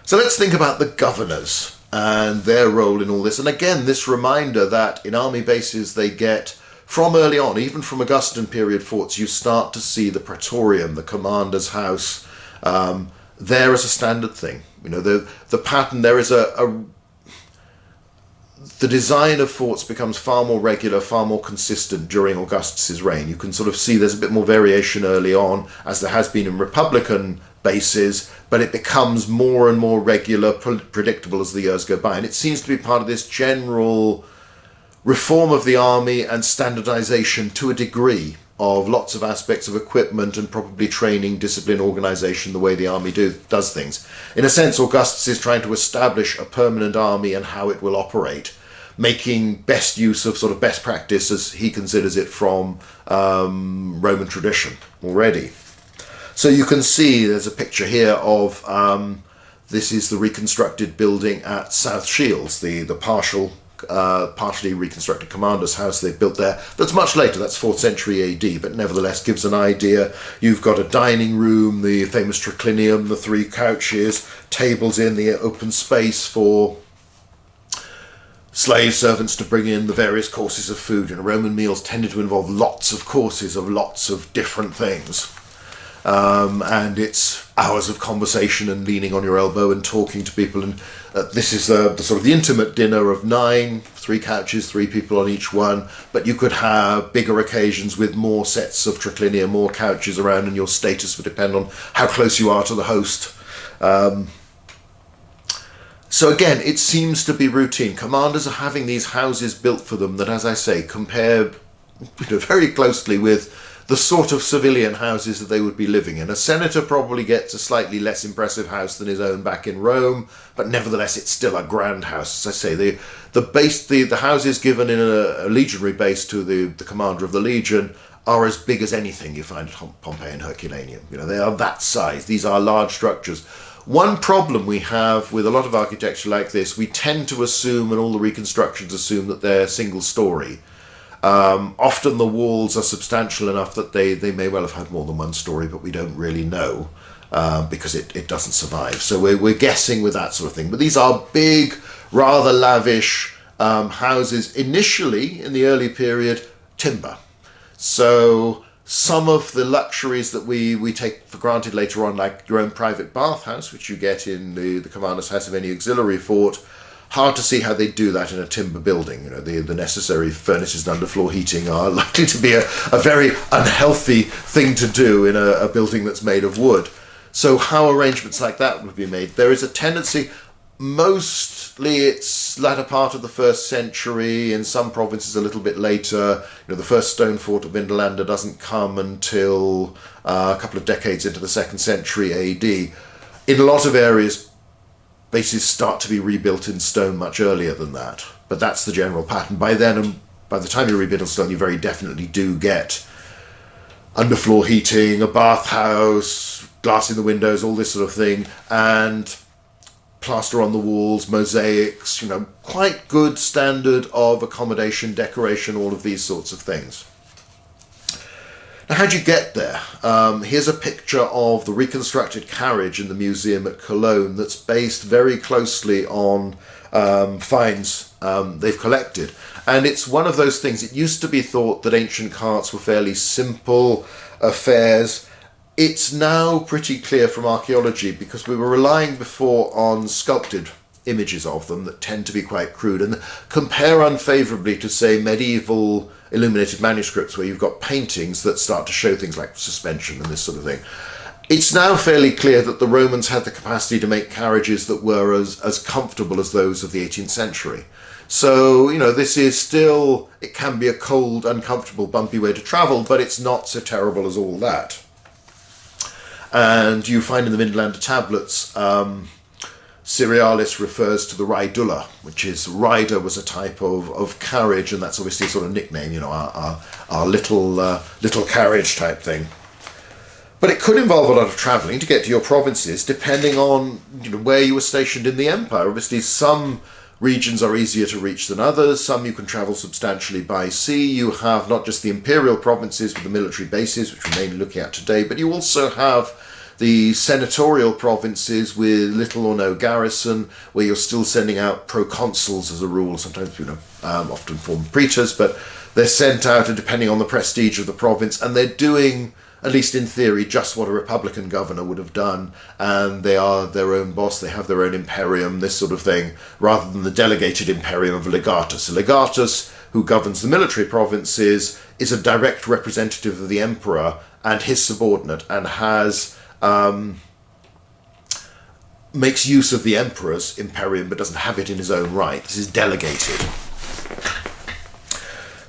So let's think about the governors and their role in all this. And again, this reminder that in army bases they get from early on, even from Augustan period forts, you start to see the praetorium, the commander's house, there as a standard thing. You know, the pattern, there is the design of forts becomes far more regular, far more consistent during Augustus's reign. You can sort of see there's a bit more variation early on, as there has been in Republican bases, but it becomes more and more regular, predictable as the years go by. And it seems to be part of this general reform of the army and standardization to a degree of lots of aspects of equipment and probably training, discipline, organization, the way the army does things. In a sense, Augustus is trying to establish a permanent army and how it will operate, making best use of sort of best practice, as he considers it, from Roman tradition already. So you can see there's a picture here of, this is the reconstructed building at South Shields, the partially reconstructed commander's house they've built there. That's much later, that's 4th century AD, but nevertheless gives an idea. You've got a dining room, the famous triclinium, the 3 couches, tables in the open space for slave servants to bring in the various courses of food. And Roman meals tended to involve lots of courses of lots of different things. And it's hours of conversation and leaning on your elbow and talking to people. And this is the sort of the intimate dinner of 9, 3 couches, 3 people on each one. But you could have bigger occasions with more sets of triclinia, more couches around, and your status would depend on how close you are to the host. So again, it seems to be routine. Commanders are having these houses built for them that, as I say, compare very closely with the sort of civilian houses that they would be living in. A senator probably gets a slightly less impressive house than his own back in Rome, but nevertheless it's still a grand house. As I say, the houses given in a legionary base to the commander of the legion are as big as anything you find at Pompeii and Herculaneum. They are that size. These are large structures. One problem we have with a lot of architecture like this, we tend to assume, and all the reconstructions assume, that they're single story. Often the walls are substantial enough that they may well have had more than one story, but we don't really know because it doesn't survive. So we're guessing with that sort of thing. But these are big, rather lavish houses, initially in the early period, timber. So some of the luxuries that we take for granted later on, like your own private bathhouse, which you get in the commander's house of any auxiliary fort, hard to see how they do that in a timber building. The necessary furnaces and underfloor heating are likely to be a very unhealthy thing to do in a building that's made of wood. So how arrangements like that would be made? There is a tendency, mostly it's latter part of the 1st century, in some provinces a little bit later. The first stone fort of Vindolanda doesn't come until a couple of decades into the 2nd century AD. In a lot of areas, bases start to be rebuilt in stone much earlier than that, but that's the general pattern. By then, and by the time you rebuild in stone, you very definitely do get underfloor heating, a bathhouse, glass in the windows, all this sort of thing, and plaster on the walls, mosaics, quite good standard of accommodation, decoration, all of these sorts of things. Now, how'd you get there? Here's a picture of the reconstructed carriage in the museum at Cologne that's based very closely on finds they've collected. And it's one of those things, it used to be thought that ancient carts were fairly simple affairs. It's now pretty clear from archaeology, because we were relying before on sculpted images of them that tend to be quite crude and compare unfavourably to, say, medieval illuminated manuscripts where you've got paintings that start to show things like suspension and this sort of thing. It's now fairly clear that the Romans had the capacity to make carriages that were as comfortable as those of the 18th century. So, this is still, it can be a cold, uncomfortable, bumpy way to travel, but it's not so terrible as all that. And you find in the Vindolanda tablets, Cerealis refers to the ridulla, which is, rider was a type of carriage, and that's obviously a sort of nickname, our little carriage type thing. But it could involve a lot of travelling to get to your provinces, depending on where you were stationed in the empire. Obviously, some regions are easier to reach than others. Some you can travel substantially by sea. You have not just the imperial provinces with the military bases, which we're mainly looking at today, but you also have the senatorial provinces with little or no garrison, where you're still sending out proconsuls as a rule, sometimes, often former praetors, but they're sent out, and depending on the prestige of the province, and they're doing, at least in theory, just what a republican governor would have done, and they are their own boss, they have their own imperium, this sort of thing, rather than the delegated imperium of a legatus. A legatus, who governs the military provinces, is a direct representative of the emperor and his subordinate, and makes use of the emperor's imperium but doesn't have it in his own right. This is delegated.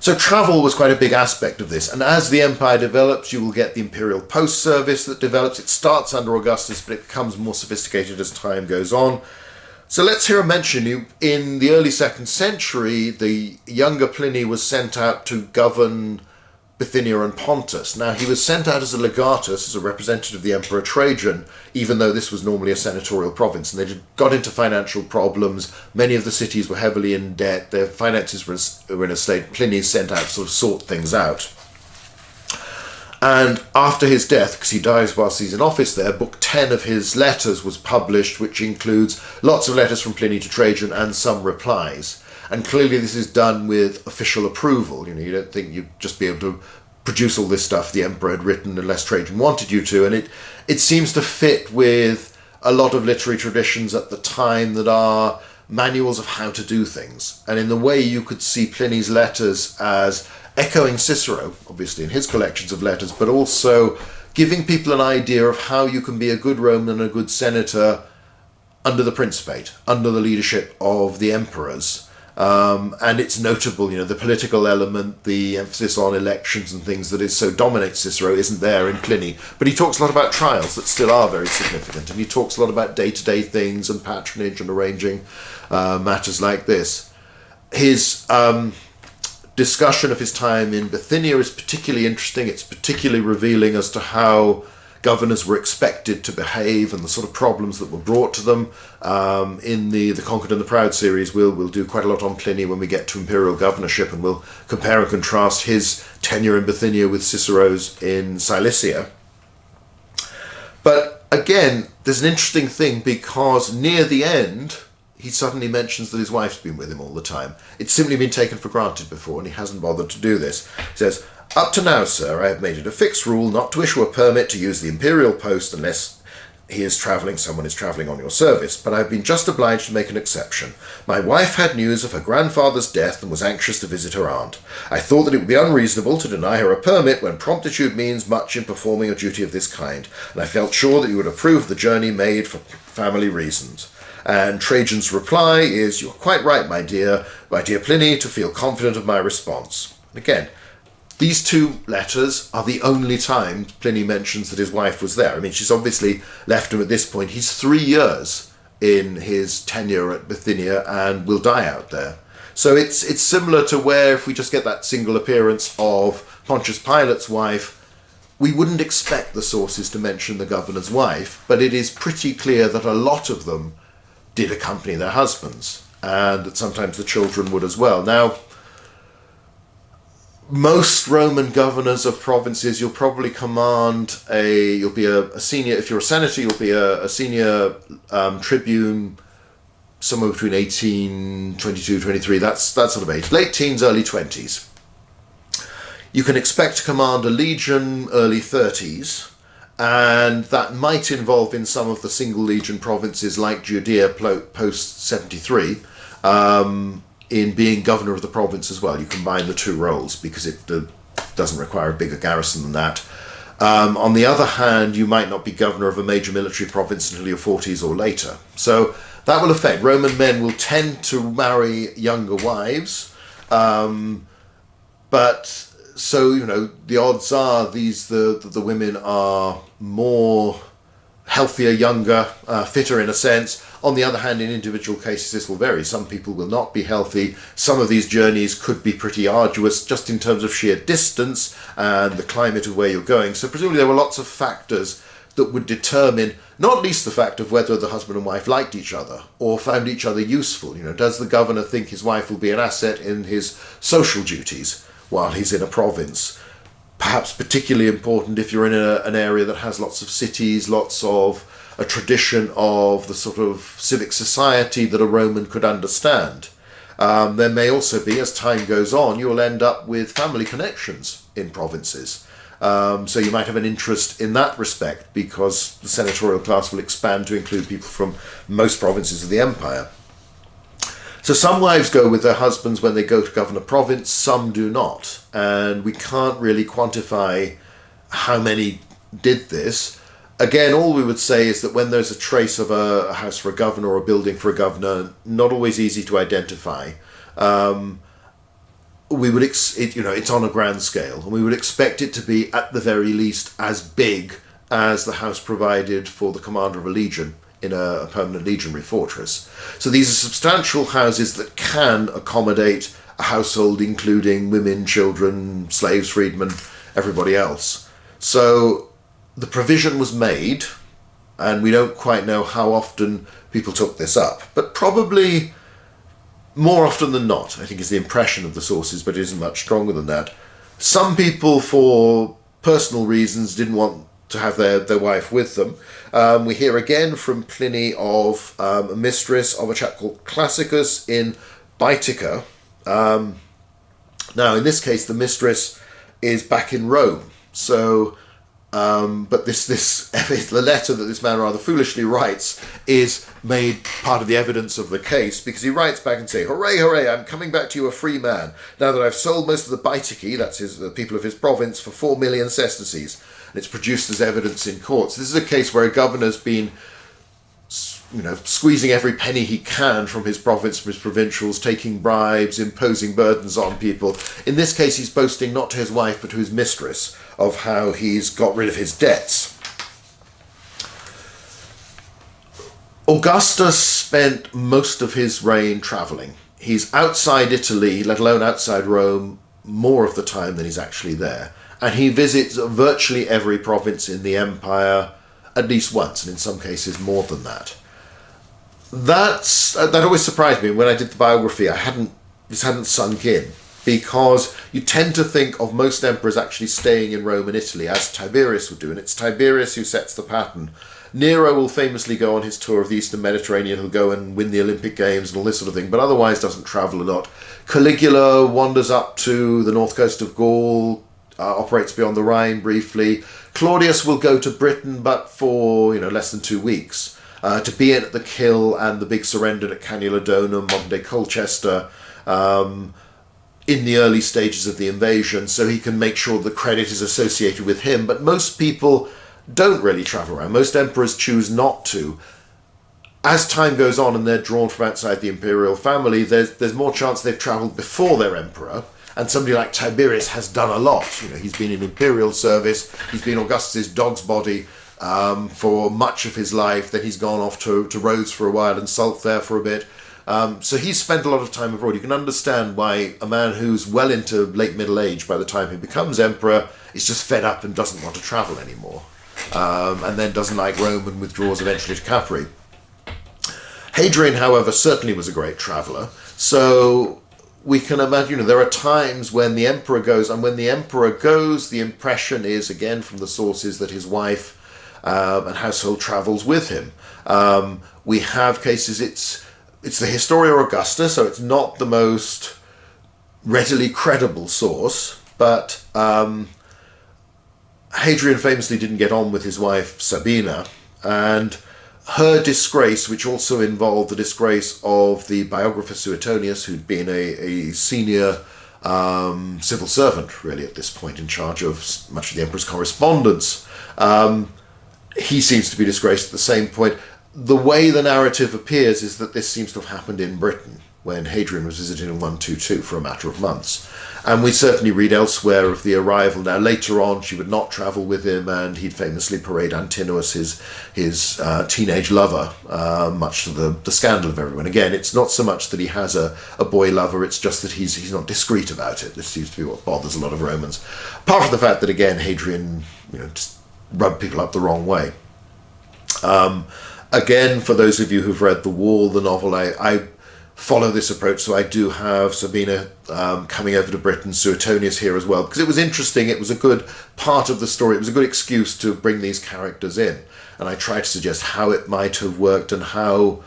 So travel was quite a big aspect of this, and as the empire develops, you will get the imperial post service that develops. It starts under Augustus, but it becomes more sophisticated as time goes on. So let's hear a mention. In the early 2nd century, the younger Pliny was sent out to govern Bithynia and Pontus. Now, he was sent out as a legatus, as a representative of the Emperor Trajan, even though this was normally a senatorial province, and they got into financial problems. Many of the cities were heavily in debt, their finances were in a state. Pliny sent out to sort of sort things out. And after his death, because he dies whilst he's in office there, book 10 of his letters was published, which includes lots of letters from Pliny to Trajan and some replies. And clearly this is done with official approval. You don't think you'd just be able to produce all this stuff the emperor had written unless Trajan wanted you to. And it seems to fit with a lot of literary traditions at the time that are manuals of how to do things. And in the way you could see Pliny's letters as echoing Cicero, obviously in his collections of letters, but also giving people an idea of how you can be a good Roman and a good senator under the Principate, under the leadership of the emperors. And it's notable, the political element, the emphasis on elections and things that is so dominates Cicero isn't there in Pliny. But he talks a lot about trials that still are very significant, and he talks a lot about day-to-day things and patronage and arranging matters like this. His discussion of his time in Bithynia is particularly interesting. It's particularly revealing as to how governors were expected to behave and the sort of problems that were brought to them. In the Conquered and the Proud series, we'll do quite a lot on Pliny when we get to imperial governorship, and we'll compare and contrast his tenure in Bithynia with Cicero's in Cilicia. But again, there's an interesting thing, because near the end, he suddenly mentions that his wife's been with him all the time. It's simply been taken for granted before, and he hasn't bothered to do this. He says, "Up to now, sir, I have made it a fixed rule not to issue a permit to use the imperial post unless someone is travelling on your service, but I have been just obliged to make an exception. My wife had news of her grandfather's death and was anxious to visit her aunt. I thought that it would be unreasonable to deny her a permit when promptitude means much in performing a duty of this kind, and I felt sure that you would approve the journey made for family reasons." And Trajan's reply is, "You are quite right, my dear Pliny, to feel confident of my response." Again, these two letters are the only time Pliny mentions that his wife was there. I mean, she's obviously left him at this point. He's 3 years in his tenure at Bithynia and will die out there. So it's similar to where, if we just get that single appearance of Pontius Pilate's wife, we wouldn't expect the sources to mention the governor's wife, but it is pretty clear that a lot of them did accompany their husbands, and that sometimes the children would as well. Now, most Roman governors of provinces, you'll probably you'll be a senior, if you're a senator, you'll be a senior tribune somewhere between 18, 22, 23, that sort of age, late teens, early 20s. You can expect to command a legion early 30s, and that might involve in some of the single legion provinces like Judea post 73, in being governor of the province as well. You combine the two roles because it doesn't require a bigger garrison than that. On the other hand, you might not be governor of a major military province until your 40s or later. So that will affect. Roman men will tend to marry younger wives, but so, the odds are the women are more healthier, younger, fitter in a sense. On the other hand, in individual cases, this will vary. Some people will not be healthy. Some of these journeys could be pretty arduous just in terms of sheer distance and the climate of where you're going. So presumably there were lots of factors that would determine, not least the fact of whether the husband and wife liked each other or found each other useful. Does the governor think his wife will be an asset in his social duties while he's in a province? perhaps particularly important if you're in an area that has lots of cities, lots of a tradition of the sort of civic society that a Roman could understand. There may also be, as time goes on, you'll end up with family connections in provinces. So you might have an interest in that respect because the senatorial class will expand to include people from most provinces of the empire. So some wives go with their husbands when they go to govern a province, some do not. And we can't really quantify how many did this. Again, all we would say is that when there's a trace of a house for a governor or a building for a governor, not always easy to identify. We would, it's on a grand scale, and we would expect it to be at the very least as big as the house provided for the commander of a legion in a permanent legionary fortress. So these are substantial houses that can accommodate a household including women, children, slaves, freedmen, everybody else. So the provision was made, and we don't quite know how often people took this up, but probably more often than not, I think, is the impression of the sources, but it isn't much stronger than that. Some people, for personal reasons, didn't want to have their wife with them. We hear again from Pliny of a mistress of a chap called Classicus in Baetica. Now, in this case, the mistress is back in Rome. So, but the letter that this man rather foolishly writes is made part of the evidence of the case, because he writes back and says, "Hooray, hooray, I'm coming back to you a free man, now that I've sold most of the Baetica," that's the people of his province, "for 4 million sesterces." And it's produced as evidence in courts. This is a case where a governor's been, squeezing every penny he can from his province, from his provincials, taking bribes, imposing burdens on people. In this case, he's boasting not to his wife, but to his mistress, of how he's got rid of his debts. Augustus spent most of his reign travelling. He's outside Italy, let alone outside Rome, more of the time than he's actually there. And he visits virtually every province in the empire at least once, and in some cases more than that. That always surprised me. When I did the biography, this hadn't sunk in, because you tend to think of most emperors actually staying in Rome and Italy, as Tiberius would do, and it's Tiberius who sets the pattern. Nero will famously go on his tour of the Eastern Mediterranean, he'll go and win the Olympic Games and all this sort of thing, but otherwise doesn't travel a lot. Caligula wanders up to the north coast of Gaul, operates beyond the Rhine briefly. Claudius will go to Britain, but for less than 2 weeks, to be at the Kill and the big surrender at Canulodonum, modern-day Colchester, in the early stages of the invasion, so he can make sure the credit is associated with him. But most people don't really travel around. Most emperors choose not to. As time goes on and they're drawn from outside the imperial family, there's more chance they've travelled before they're emperor. And somebody like Tiberius has done a lot. He's been in imperial service, he's been Augustus's dog's body for much of his life, then he's gone off to Rhodes for a while and sulked there for a bit. So he's spent a lot of time abroad. You can understand why a man who's well into late middle age by the time he becomes emperor is just fed up and doesn't want to travel anymore. And then doesn't like Rome and withdraws eventually to Capri. Hadrian, however, certainly was a great traveller. So we can imagine, there are times when the emperor goes, and when the emperor goes, the impression is, again from the sources, that his wife and household travels with him. We have cases, it's the Historia Augusta, so it's not the most readily credible source, but Hadrian famously didn't get on with his wife Sabina, and her disgrace, which also involved the disgrace of the biographer Suetonius, who'd been a senior civil servant, really, at this point, in charge of much of the emperor's correspondence. He seems to be disgraced at the same point. The way the narrative appears is that this seems to have happened in Britain, when Hadrian was visiting in 122 for a matter of months. And we certainly read elsewhere of the arrival. Now, later on, she would not travel with him, and he'd famously parade Antinous, his teenage lover, much to the scandal of everyone. Again, it's not so much that he has a boy lover, it's just that he's not discreet about it. This seems to be what bothers a lot of Romans. Apart from the fact that, again, Hadrian just rubbed people up the wrong way. Again, for those of you who've read The Wall, the novel, I follow this approach. So I do have Sabina coming over to Britain, Suetonius here as well, because it was interesting. It was a good part of the story. It was a good excuse to bring these characters in. And I tried to suggest how it might have worked and how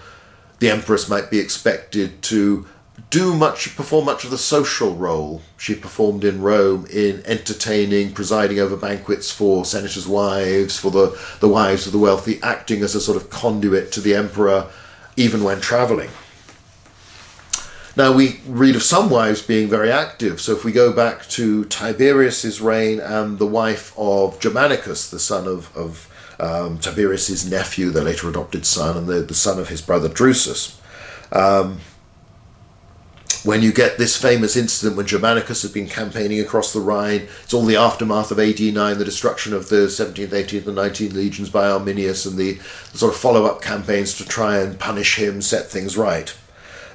the Empress might be expected to perform much of the social role she performed in Rome in entertaining, presiding over banquets for senators' wives, for the wives of the wealthy, acting as a sort of conduit to the emperor, even when travelling. Now, we read of some wives being very active. So if we go back to Tiberius's reign and the wife of Germanicus, the son of Tiberius's nephew, the later adopted son, and the son of his brother Drusus. When you get this famous incident when Germanicus had been campaigning across the Rhine, it's all the aftermath of AD 9, the destruction of the 17th, 18th and 19th legions by Arminius, and the sort of follow-up campaigns to try and punish him, set things right.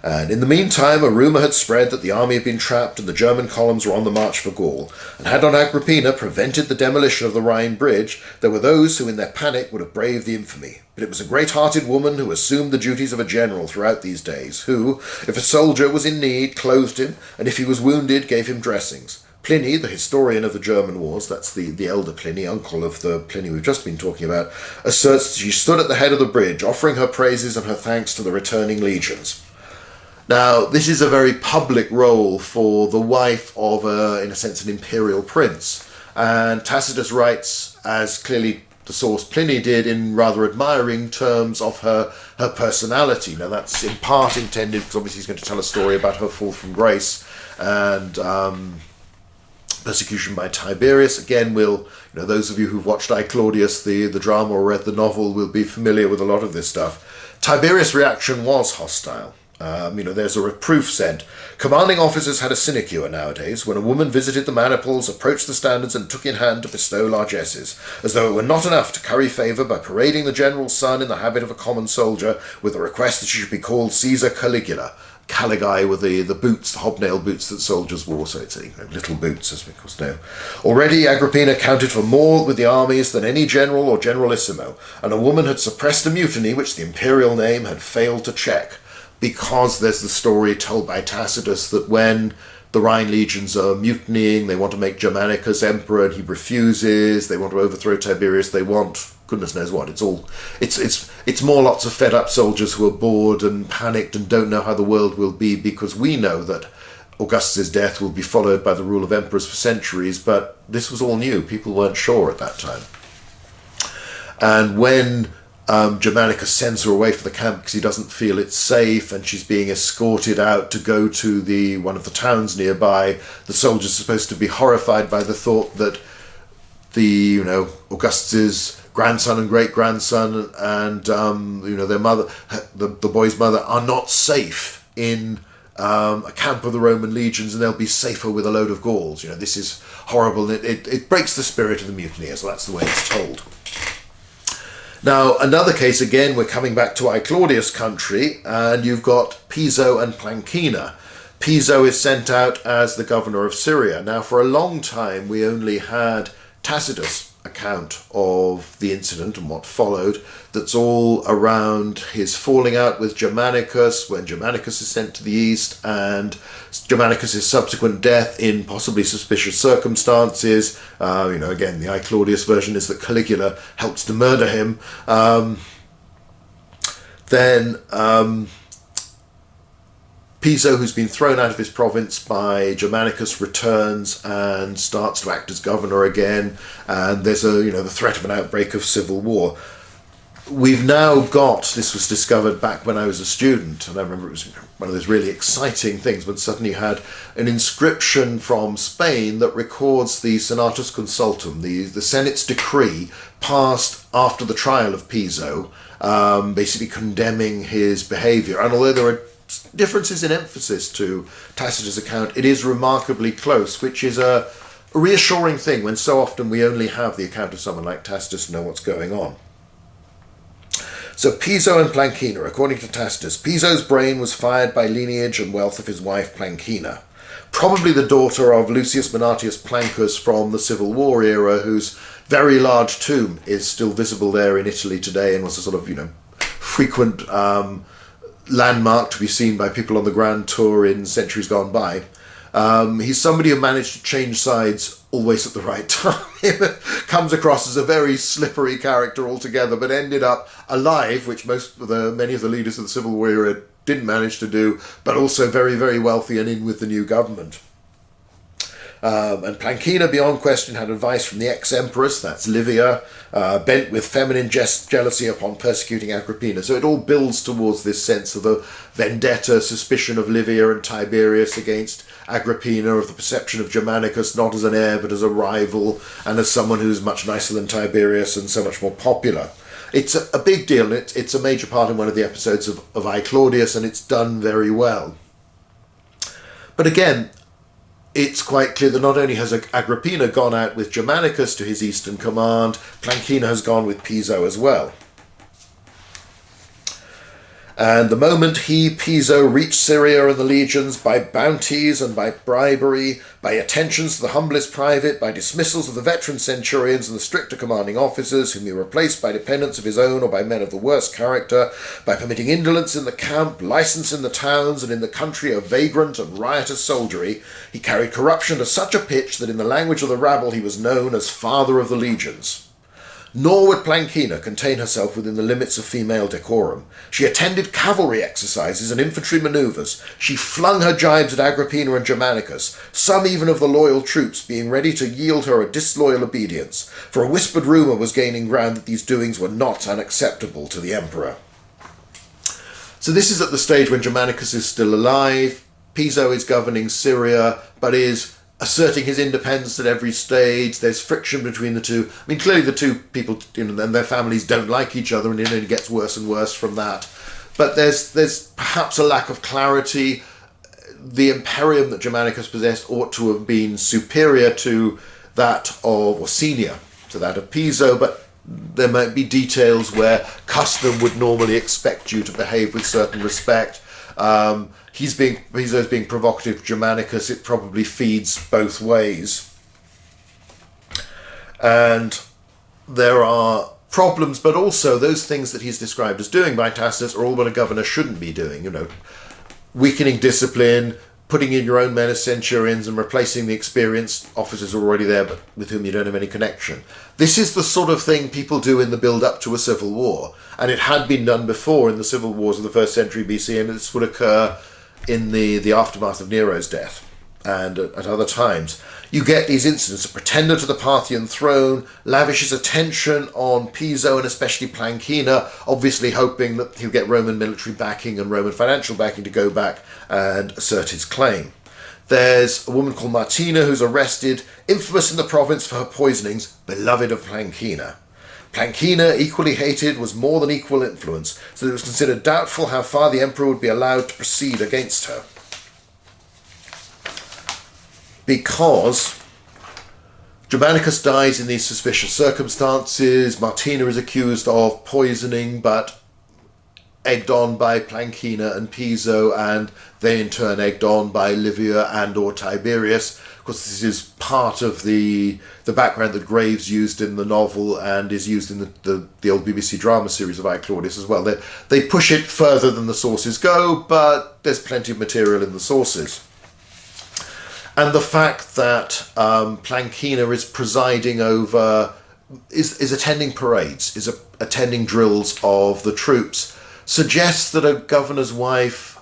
And in the meantime, a rumour had spread that the army had been trapped and the German columns were on the march for Gaul. And had not Agrippina prevented the demolition of the Rhine bridge, there were those who in their panic would have braved the infamy. But it was a great-hearted woman who assumed the duties of a general throughout these days, who, if a soldier was in need, clothed him, and if he was wounded, gave him dressings. Pliny, the historian of the German wars, that's the elder Pliny, uncle of the Pliny we've just been talking about, asserts that she stood at the head of the bridge, offering her praises and her thanks to the returning legions. Now, this is a very public role for the wife of, in a sense, an imperial prince. And Tacitus writes, as clearly the source Pliny did, in rather admiring terms of her personality. Now, that's in part intended, because obviously he's going to tell a story about her fall from grace and persecution by Tiberius. Again, those of you who've watched I, Claudius, the drama, or read the novel, will be familiar with a lot of this stuff. Tiberius' reaction was hostile. There's a reproof sent. Commanding officers had a sinecure nowadays, when a woman visited the maniples, approached the standards, and took in hand to bestow largesses, as though it were not enough to curry favour by parading the general's son in the habit of a common soldier, with the request that she should be called Caesar Caligula. Caligae were the boots, the hobnail boots that soldiers wore, so it's little boots, as we of course know. Already Agrippina counted for more with the armies than any general or generalissimo, and a woman had suppressed a mutiny which the imperial name had failed to check. Because there's the story told by Tacitus that when the Rhine legions are mutinying, they want to make Germanicus emperor and he refuses, they want to overthrow Tiberius, they want goodness knows what. It's more lots of fed up soldiers who are bored and panicked and don't know how the world will be, because we know that Augustus' death will be followed by the rule of emperors for centuries, but this was all new. People weren't sure at that time. And when Germanicus sends her away from the camp because he doesn't feel it's safe, and she's being escorted out to go to one of the towns nearby. The soldiers are supposed to be horrified by the thought that Augustus's grandson and great-grandson and their mother, the boy's mother, are not safe in a camp of the Roman legions, and they'll be safer with a load of Gauls. This is horrible. It breaks the spirit of the mutineers. So that's the way it's told. Now, another case, again, we're coming back to I, Claudius country, and you've got Piso and Plancina. Piso is sent out as the governor of Syria. Now, for a long time, we only had Tacitus' account of the incident and what followed. That's all around his falling out with Germanicus, when Germanicus is sent to the east, and Germanicus' subsequent death in possibly suspicious circumstances. Again, the I, Claudius version is that Caligula helps to murder him. Then Piso, who's been thrown out of his province by Germanicus, returns and starts to act as governor again, and there's the threat of an outbreak of civil war. We've now got, this was discovered back when I was a student, and I remember it was one of those really exciting things, but suddenly you had an inscription from Spain that records the Senatus Consultum, the Senate's decree passed after the trial of Piso, basically condemning his behaviour. And although there are differences in emphasis to Tacitus' account, it is remarkably close, which is a reassuring thing when so often we only have the account of someone like Tacitus to know what's going on. So Piso and Plancina, according to Tacitus, Piso's brain was fired by lineage and wealth of his wife Plancina, probably the daughter of Lucius Manatius Plancus from the Civil War era, whose very large tomb is still visible there in Italy today and was a sort of, frequent landmark to be seen by people on the Grand Tour in centuries gone by. He's somebody who managed to change sides always at the right time. Comes across as a very slippery character altogether, but ended up alive, which many of the leaders of the Civil War era didn't manage to do, but also very, very wealthy and in with the new government. And Plancina, beyond question, had advice from the ex-empress, that's Livia, bent with feminine jealousy upon persecuting Agrippina. So it all builds towards this sense of a vendetta, suspicion of Livia and Tiberius against Agrippina, of the perception of Germanicus not as an heir but as a rival, and as someone who's much nicer than Tiberius and so much more popular. It's a big deal. It's a major part in one of the episodes of I, Claudius, and it's done very well. But again, it's quite clear that not only has Agrippina gone out with Germanicus to his eastern command, Plancina has gone with Piso as well. And the moment Piso, reached Syria and the legions by bounties and by bribery, by attentions to the humblest private, by dismissals of the veteran centurions and the stricter commanding officers, whom he replaced by dependents of his own or by men of the worst character, by permitting indolence in the camp, license in the towns, and in the country a vagrant and riotous soldiery, he carried corruption to such a pitch that in the language of the rabble he was known as Father of the Legions. Nor would Plancina contain herself within the limits of female decorum. She attended cavalry exercises and infantry manoeuvres. She flung her gibes at Agrippina and Germanicus, some even of the loyal troops being ready to yield her a disloyal obedience, for a whispered rumour was gaining ground that these doings were not unacceptable to the emperor. So this is at the stage when Germanicus is still alive, Piso is governing Syria, but is asserting his independence at every stage. There's friction between the two. I mean, clearly the two people and their families don't like each other, and it only gets worse and worse from that. But there's perhaps a lack of clarity. The imperium that Germanicus possessed ought to have been superior to that of, or senior to that of Piso, but there might be details where custom would normally expect you to behave with certain respect. Piso's being provocative, Germanicus, it probably feeds both ways. And there are problems, but also those things that he's described as doing by Tacitus are all what a governor shouldn't be doing, weakening discipline, putting in your own men as centurions and replacing the experienced officers already there but with whom you don't have any connection. This is the sort of thing people do in the build-up to a civil war, and it had been done before in the civil wars of the 1st century BC, and this would occur in the aftermath of Nero's death and at other times. You get these incidents. A pretender to the Parthian throne lavishes attention on Piso and especially Plancina, obviously hoping that he'll get Roman military backing and Roman financial backing to go back and assert his claim. There's a woman called Martina who's arrested, infamous in the province for her poisonings, beloved of Plancina. Plancina, equally hated, was more than equal influence, so that it was considered doubtful how far the emperor would be allowed to proceed against her. Because Germanicus dies in these suspicious circumstances, Martina is accused of poisoning, but egged on by Plancina and Piso, and they in turn egged on by Livia and or Tiberius. Of course, this is part of the background that Graves used in the novel and is used in the old BBC drama series of I, Claudius as well. They push it further than the sources go, but there's plenty of material in the sources. And the fact that Plancina is presiding over, is attending parades, is attending drills of the troops, suggests that a governor's wife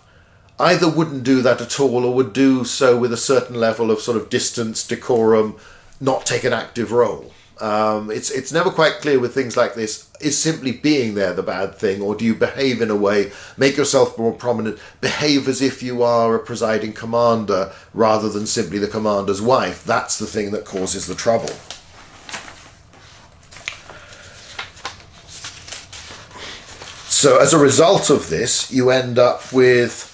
either wouldn't do that at all or would do so with a certain level of sort of distance, decorum, not take an active role. It's never quite clear with things like this, is simply being there the bad thing, or do you behave in a way, make yourself more prominent, behave as if you are a presiding commander rather than simply the commander's wife? That's the thing that causes the trouble. So as a result of this, you end up with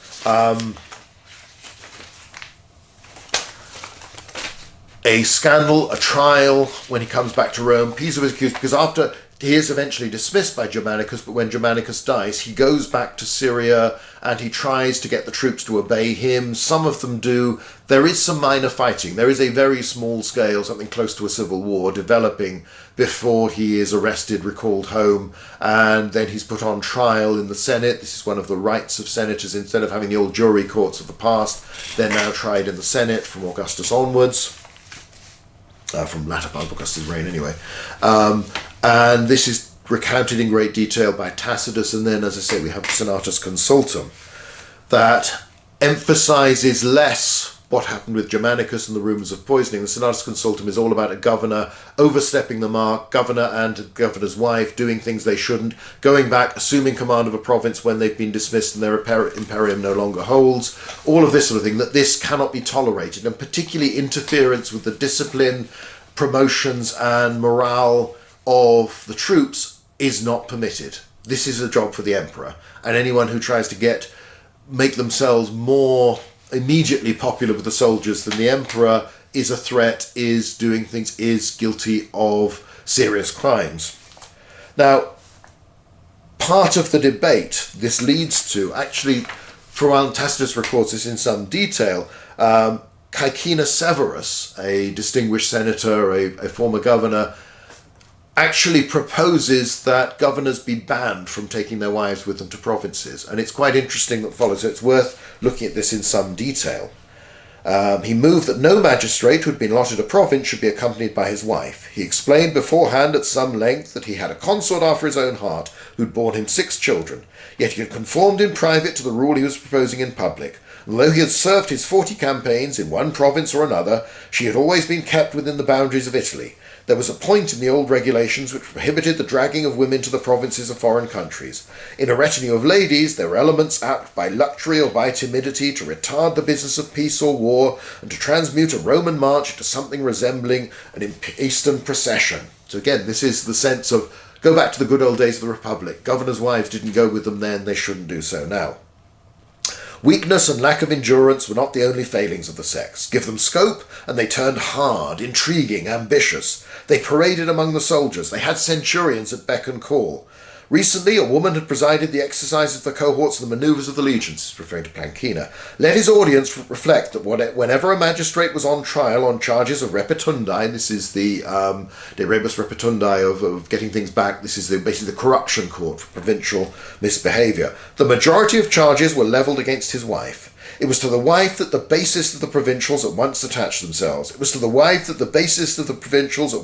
a scandal, a trial when he comes back to Rome. Piso is accused because after he is eventually dismissed by Germanicus, but when Germanicus dies, he goes back to Syria and he tries to get the troops to obey him. Some of them do. There is some minor fighting. There is a very small scale, something close to a civil war, developing before he is arrested, recalled home, and then he's put on trial in the Senate. This is one of the rights of senators. Instead of having the old jury courts of the past, they're now tried in the Senate from Augustus onwards. From latter part of Augustus' reign anyway. And this is recounted in great detail by Tacitus, and then, as I say, we have the Senatus Consultum that emphasises less what happened with Germanicus and the rumours of poisoning. The Senatus Consultum is all about a governor overstepping the mark, governor and a governor's wife doing things they shouldn't, going back, assuming command of a province when they've been dismissed and their imperium no longer holds, all of this sort of thing, that this cannot be tolerated, and particularly interference with the discipline, promotions and morale of the troops is not permitted. This is a job for the emperor, and anyone who tries to make themselves more immediately popular with the soldiers than the emperor is a threat, is doing things, is guilty of serious crimes. Now, part of the debate this leads to, actually, for while Tacitus records this in some detail, Caecinus Severus, a distinguished senator, a former governor, actually proposes that governors be banned from taking their wives with them to provinces. And it's quite interesting that follows. So it's worth looking at this in some detail. He moved that no magistrate who had been allotted a province should be accompanied by his wife. He explained beforehand at some length that he had a consort after his own heart, who'd borne him 6 children, yet he had conformed in private to the rule he was proposing in public. And though he had served his 40 campaigns in one province or another, she had always been kept within the boundaries of Italy. There was a point in the old regulations which prohibited the dragging of women to the provinces of foreign countries. In a retinue of ladies, there were elements apt by luxury or by timidity to retard the business of peace or war, and to transmute a Roman march into something resembling an Eastern procession. So again, this is the sense of, go back to the good old days of the Republic. Governors' wives didn't go with them then, they shouldn't do so now. Weakness and lack of endurance were not the only failings of the sex. Give them scope, and they turned hard, intriguing, ambitious. They paraded among the soldiers. They had centurions at beck and call. Recently, a woman had presided the exercises of the cohorts and the manoeuvres of the legions, referring to Plancina. Let his audience reflect that whenever a magistrate was on trial on charges of repetundi, and this is the de rebus repetundi of getting things back, this is basically the corruption court for provincial misbehaviour, the majority of charges were levelled against his wife. It was to the wife that the basest of the provincials at once attached themselves. It was to the wife that the basest of the provincials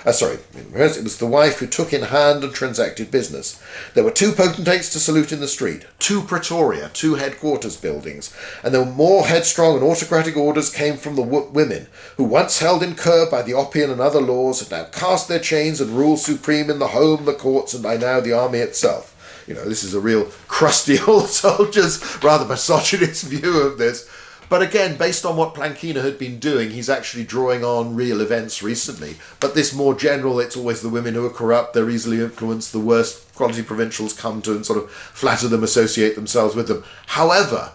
it was the wife who took in hand and transacted business. There were 2 potentates to salute in the street, 2 praetoria, 2 headquarters buildings, and there were more headstrong and autocratic orders came from the women, who once held in curb by the Oppian and other laws, had now cast their chains and ruled supreme in the home, the courts, and by now the army itself. You know, this is a real crusty old soldier's, rather misogynist view of this. But again, based on what Plancina had been doing, he's actually drawing on real events recently. But this more general, it's always the women who are corrupt, they're easily influenced, the worst quality provincials come to and sort of flatter them, associate themselves with them. However,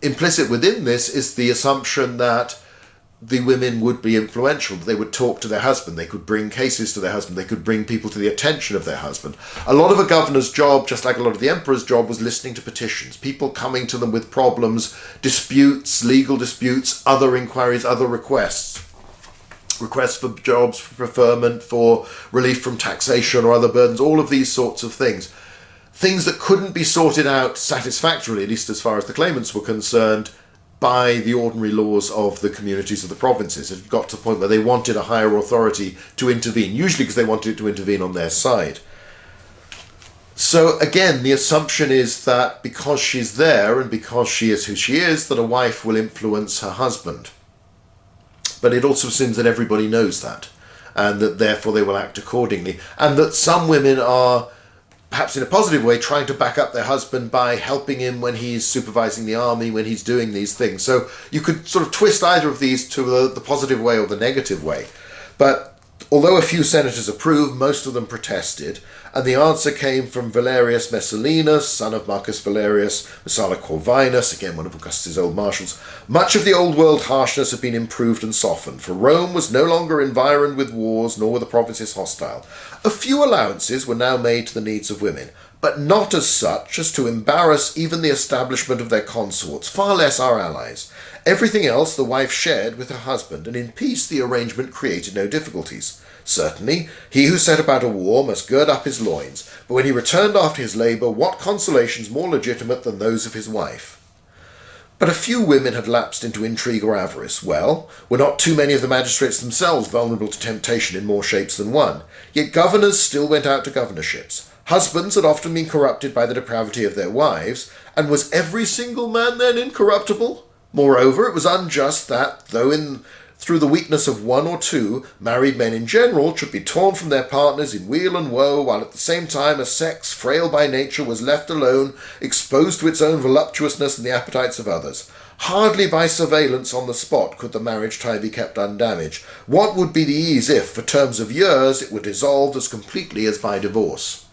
implicit within this is the assumption that the women would be influential. They would talk to their husband. They could bring cases to their husband. They could bring people to the attention of their husband. A lot of a governor's job, just like a lot of the emperor's job, was listening to petitions. People coming to them with problems, disputes, legal disputes, other inquiries, other requests. Requests for jobs, for preferment, for relief from taxation or other burdens, all of these sorts of things. Things that couldn't be sorted out satisfactorily, at least as far as the claimants were concerned, by the ordinary laws of the communities of the provinces. It got to the point where they wanted a higher authority to intervene, usually because they wanted it to intervene on their side. So again, the assumption is that because she's there and because she is who she is, that a wife will influence her husband. But it also seems that everybody knows that, and that therefore they will act accordingly, and that some women are, perhaps in a positive way, trying to back up their husband by helping him when he's supervising the army, when he's doing these things. So you could sort of twist either of these to the positive way or the negative way. But Although a few senators approved, most of them protested, and the answer came from Valerius Messallinus, son of Marcus Valerius, Messala Corvinus, again one of Augustus' old marshals. Much of the old world harshness had been improved and softened, for Rome was no longer environed with wars, nor were the provinces hostile. A few allowances were now made to the needs of women, but not as such as to embarrass even the establishment of their consorts, far less our allies. Everything else the wife shared with her husband, and in peace the arrangement created no difficulties. Certainly, he who set about a war must gird up his loins, but when he returned after his labour, what consolations more legitimate than those of his wife? But a few women had lapsed into intrigue or avarice. Well, were not too many of the magistrates themselves vulnerable to temptation in more shapes than one? Yet governors still went out to governorships. Husbands had often been corrupted by the depravity of their wives, and was every single man then incorruptible? Moreover, it was unjust that, through the weakness of one or two, married men in general should be torn from their partners in weal and woe, while at the same time a sex, frail by nature, was left alone, exposed to its own voluptuousness and the appetites of others. Hardly by surveillance on the spot could the marriage tie be kept undamaged. What would be the ease if, for terms of years, it were dissolved as completely as by divorce?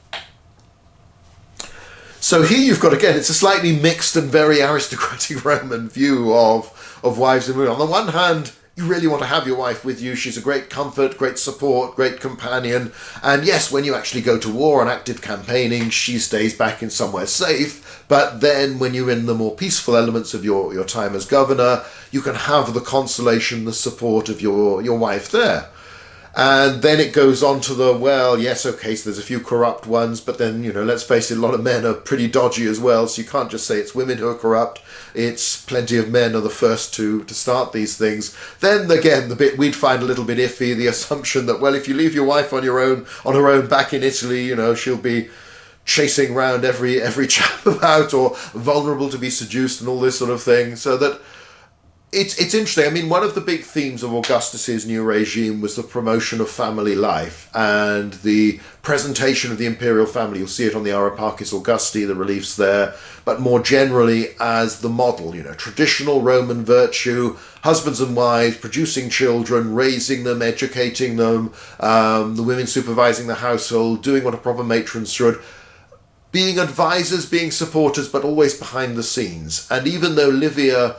So here you've got, again, it's a slightly mixed and very aristocratic Roman view of wives and women. On the one hand, you really want to have your wife with you. She's a great comfort, great support, great companion. And yes, when you actually go to war and active campaigning, she stays back in somewhere safe. But then when you're in the more peaceful elements of your time as governor, you can have the consolation, the support of your wife there. And then it goes on to the, well, yes, okay, so there's a few corrupt ones, but then, let's face it, a lot of men are pretty dodgy as well, so you can't just say it's women who are corrupt, it's plenty of men are the first to start these things. Then, again, the bit we'd find a little bit iffy, the assumption that, well, if you leave your wife on her own back in Italy, she'll be chasing around every chap about, or vulnerable to be seduced and all this sort of thing, so that It's interesting. I mean, one of the big themes of Augustus's new regime was the promotion of family life and the presentation of the imperial family. You'll see it on the Areopagus Augusti, the reliefs there, but more generally as the model, traditional Roman virtue, husbands and wives, producing children, raising them, educating them, the women supervising the household, doing what a proper matron should, being advisors, being supporters, but always behind the scenes. And even though Livia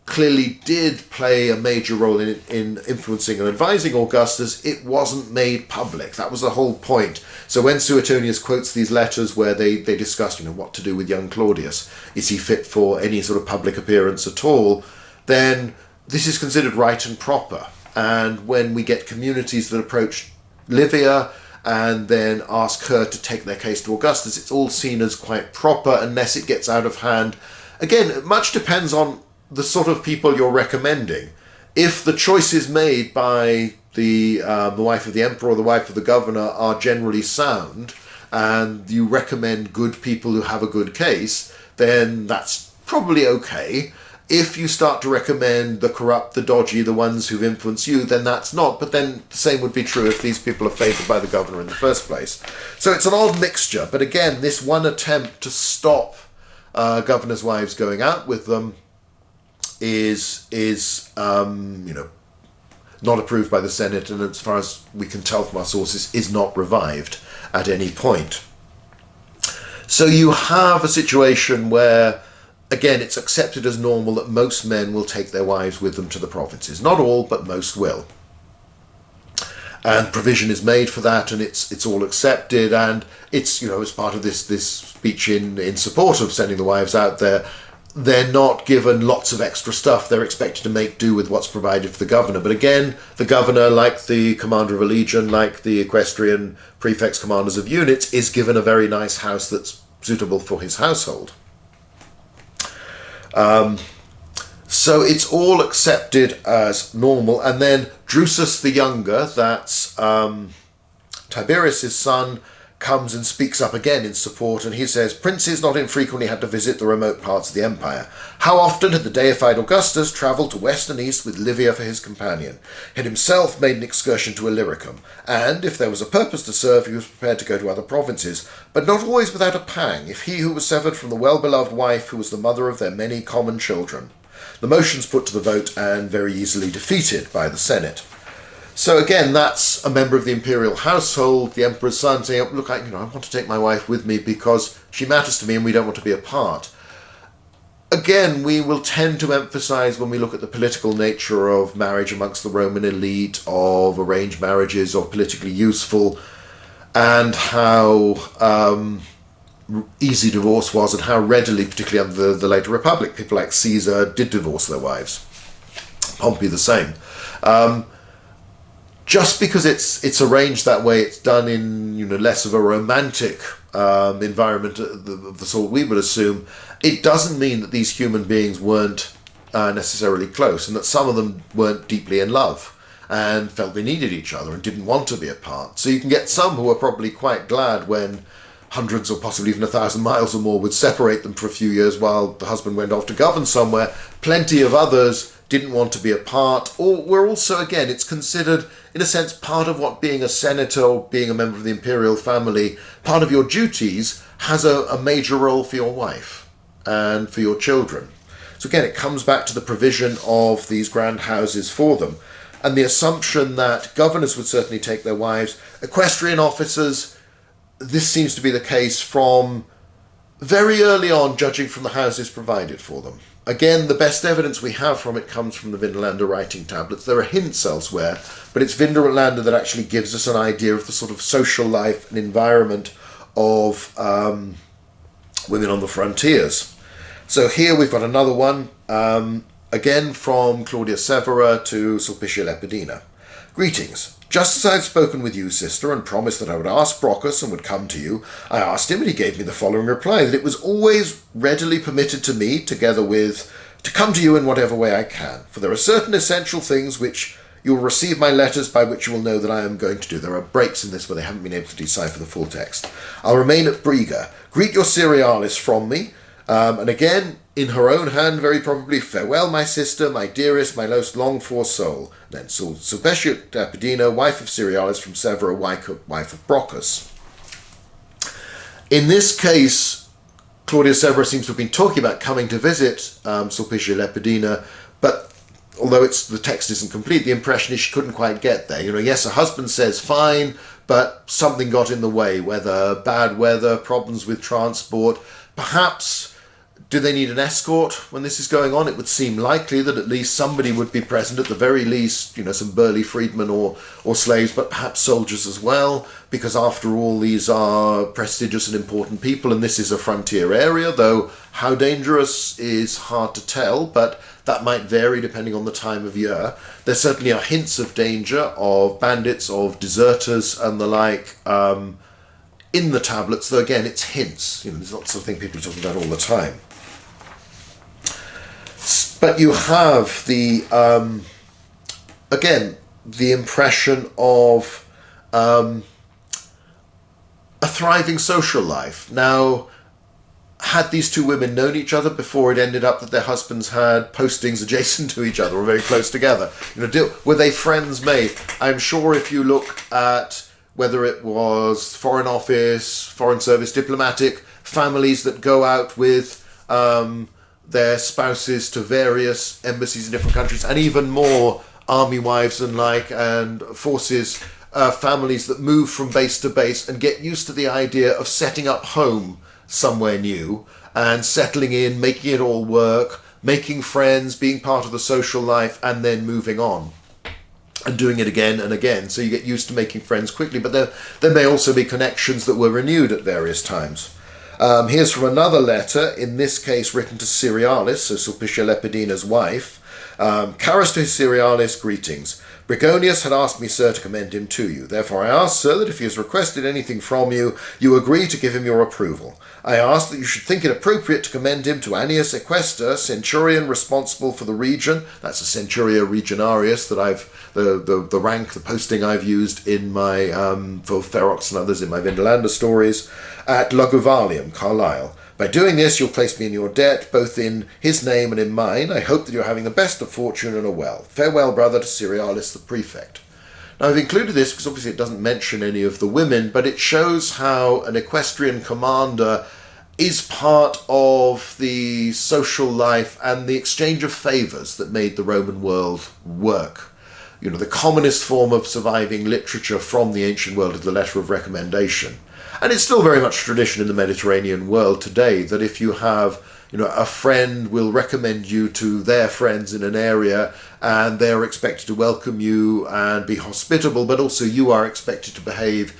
clearly did play a major role in influencing and advising Augustus, it wasn't made public. That was the whole point. So when Suetonius quotes these letters where they discussed, what to do with young Claudius, is he fit for any sort of public appearance at all, then this is considered right and proper. And when we get communities that approach Livia and then ask her to take their case to Augustus, it's all seen as quite proper unless it gets out of hand. Again, much depends on the sort of people you're recommending. If the choices made by the wife of the emperor or the wife of the governor are generally sound, and you recommend good people who have a good case, then that's probably okay. If you start to recommend the corrupt, the dodgy, the ones who've influenced you, then that's not. But then the same would be true if these people are favoured by the governor in the first place. So it's an odd mixture. But again, this one attempt to stop governors' wives going out with them is not approved by the Senate, and as far as we can tell from our sources, is not revived at any point. So you have a situation where, again, it's accepted as normal that most men will take their wives with them to the provinces. Not all, but most will. And provision is made for that, and it's all accepted, and it's, as part of this speech in support of sending the wives out there, they're not given lots of extra stuff. They're expected to make do with what's provided for the governor. But again, the governor, like the commander of a legion, like the equestrian prefects, commanders of units, is given a very nice house that's suitable for his household. So it's all accepted as normal. And then Drusus the Younger, that's Tiberius's son, comes and speaks up again in support, and he says, princes not infrequently had to visit the remote parts of the empire. How often had the deified Augustus travelled to west and east with Livia for his companion? Had himself made an excursion to Illyricum, and, if there was a purpose to serve, he was prepared to go to other provinces, but not always without a pang, if he who was severed from the well-beloved wife who was the mother of their many common children. The motion's put to the vote and very easily defeated by the Senate. So again, that's a member of the imperial household, the emperor's son, saying, look, I want to take my wife with me because she matters to me and we don't want to be apart. Again, we will tend to emphasize when we look at the political nature of marriage amongst the Roman elite, of arranged marriages, of politically useful, and how easy divorce was and how readily, particularly under the later Republic, people like Caesar did divorce their wives. Pompey the same. Just because it's arranged that way, it's done in less of a romantic environment of the sort we would assume, it doesn't mean that these human beings weren't necessarily close, and that some of them weren't deeply in love and felt they needed each other and didn't want to be apart. So you can get some who are probably quite glad when hundreds or possibly even 1,000 miles or more would separate them for a few years while the husband went off to govern somewhere. Plenty of others didn't want to be apart, or were also, again, it's considered, in a sense, part of what being a senator or being a member of the imperial family, part of your duties, has a major role for your wife and for your children. So again, it comes back to the provision of these grand houses for them, and the assumption that governors would certainly take their wives, equestrian officers, this seems to be the case from very early on, judging from the houses provided for them. Again, the best evidence we have from it comes from the Vindolanda writing tablets. There are hints elsewhere, but it's Vindolanda that actually gives us an idea of the sort of social life and environment of women on the frontiers. So here we've got another one, again from Claudia Severa to Sulpicia Lepidina. Greetings. Just as I had spoken with you, sister, and promised that I would ask Brocchus and would come to you, I asked him, and he gave me the following reply, that it was always readily permitted to me, together with, to come to you in whatever way I can, for there are certain essential things which you will receive my letters by which you will know that I am going to do. There are breaks in this where they haven't been able to decipher the full text. I'll remain at Briga. Greet your Cerealis from me, and again, in her own hand, very probably, farewell, my sister, my dearest, my most longed-for soul. Then Sulpicia Lepidina, wife of Cerealis, from Severa, wife of Brocchus. In this case, Claudia Severa seems to have been talking about coming to visit Sulpicia Lepidina, but although the text isn't complete, the impression is she couldn't quite get there. Yes, her husband says fine, but something got in the way, whether bad weather, problems with transport, perhaps. Do they need an escort when this is going on? It would seem likely that at least somebody would be present, at the very least, some burly freedmen or slaves, but perhaps soldiers as well, because after all, these are prestigious and important people, and this is a frontier area, though how dangerous is hard to tell, but that might vary depending on the time of year. There certainly are hints of danger, of bandits, of deserters and the like, in the tablets, though again, it's hints. There's not something people are talking about all the time. But you have the, again, the impression of a thriving social life. Now, had these two women known each other before it ended up that their husbands had postings adjacent to each other or very close together? Were they friends made? I'm sure if you look at whether it was Foreign Office, Foreign Service, diplomatic families that go out with their spouses to various embassies in different countries, and even more army wives and forces, families that move from base to base and get used to the idea of setting up home somewhere new and settling in, making it all work, making friends, being part of the social life, and then moving on and doing it again and again. So you get used to making friends quickly, but there may also be connections that were renewed at various times. Here's from another letter, in this case written to Cerealis, so Sulpicia Lepidina's wife. Caris to Cerealis, greetings. Brigonius had asked me, sir, to commend him to you. Therefore I ask, sir, that if he has requested anything from you, you agree to give him your approval. I ask that you should think it appropriate to commend him to Annius Equester, centurion responsible for the region. That's a centuria regionarius that the rank, the posting I've used in my, for Ferox and others in my Vindolanda stories, at Luguvalium, Carlisle. By doing this, you'll place me in your debt, both in his name and in mine. I hope that you're having the best of fortune and are well. Farewell, brother, to Cerealis the prefect. Now, I've included this because obviously it doesn't mention any of the women, but it shows how an equestrian commander is part of the social life and the exchange of favours that made the Roman world work. the commonest form of surviving literature from the ancient world is the letter of recommendation. And it's still very much tradition in the Mediterranean world today that if you have, a friend will recommend you to their friends in an area, and they're expected to welcome you and be hospitable, but also you are expected to behave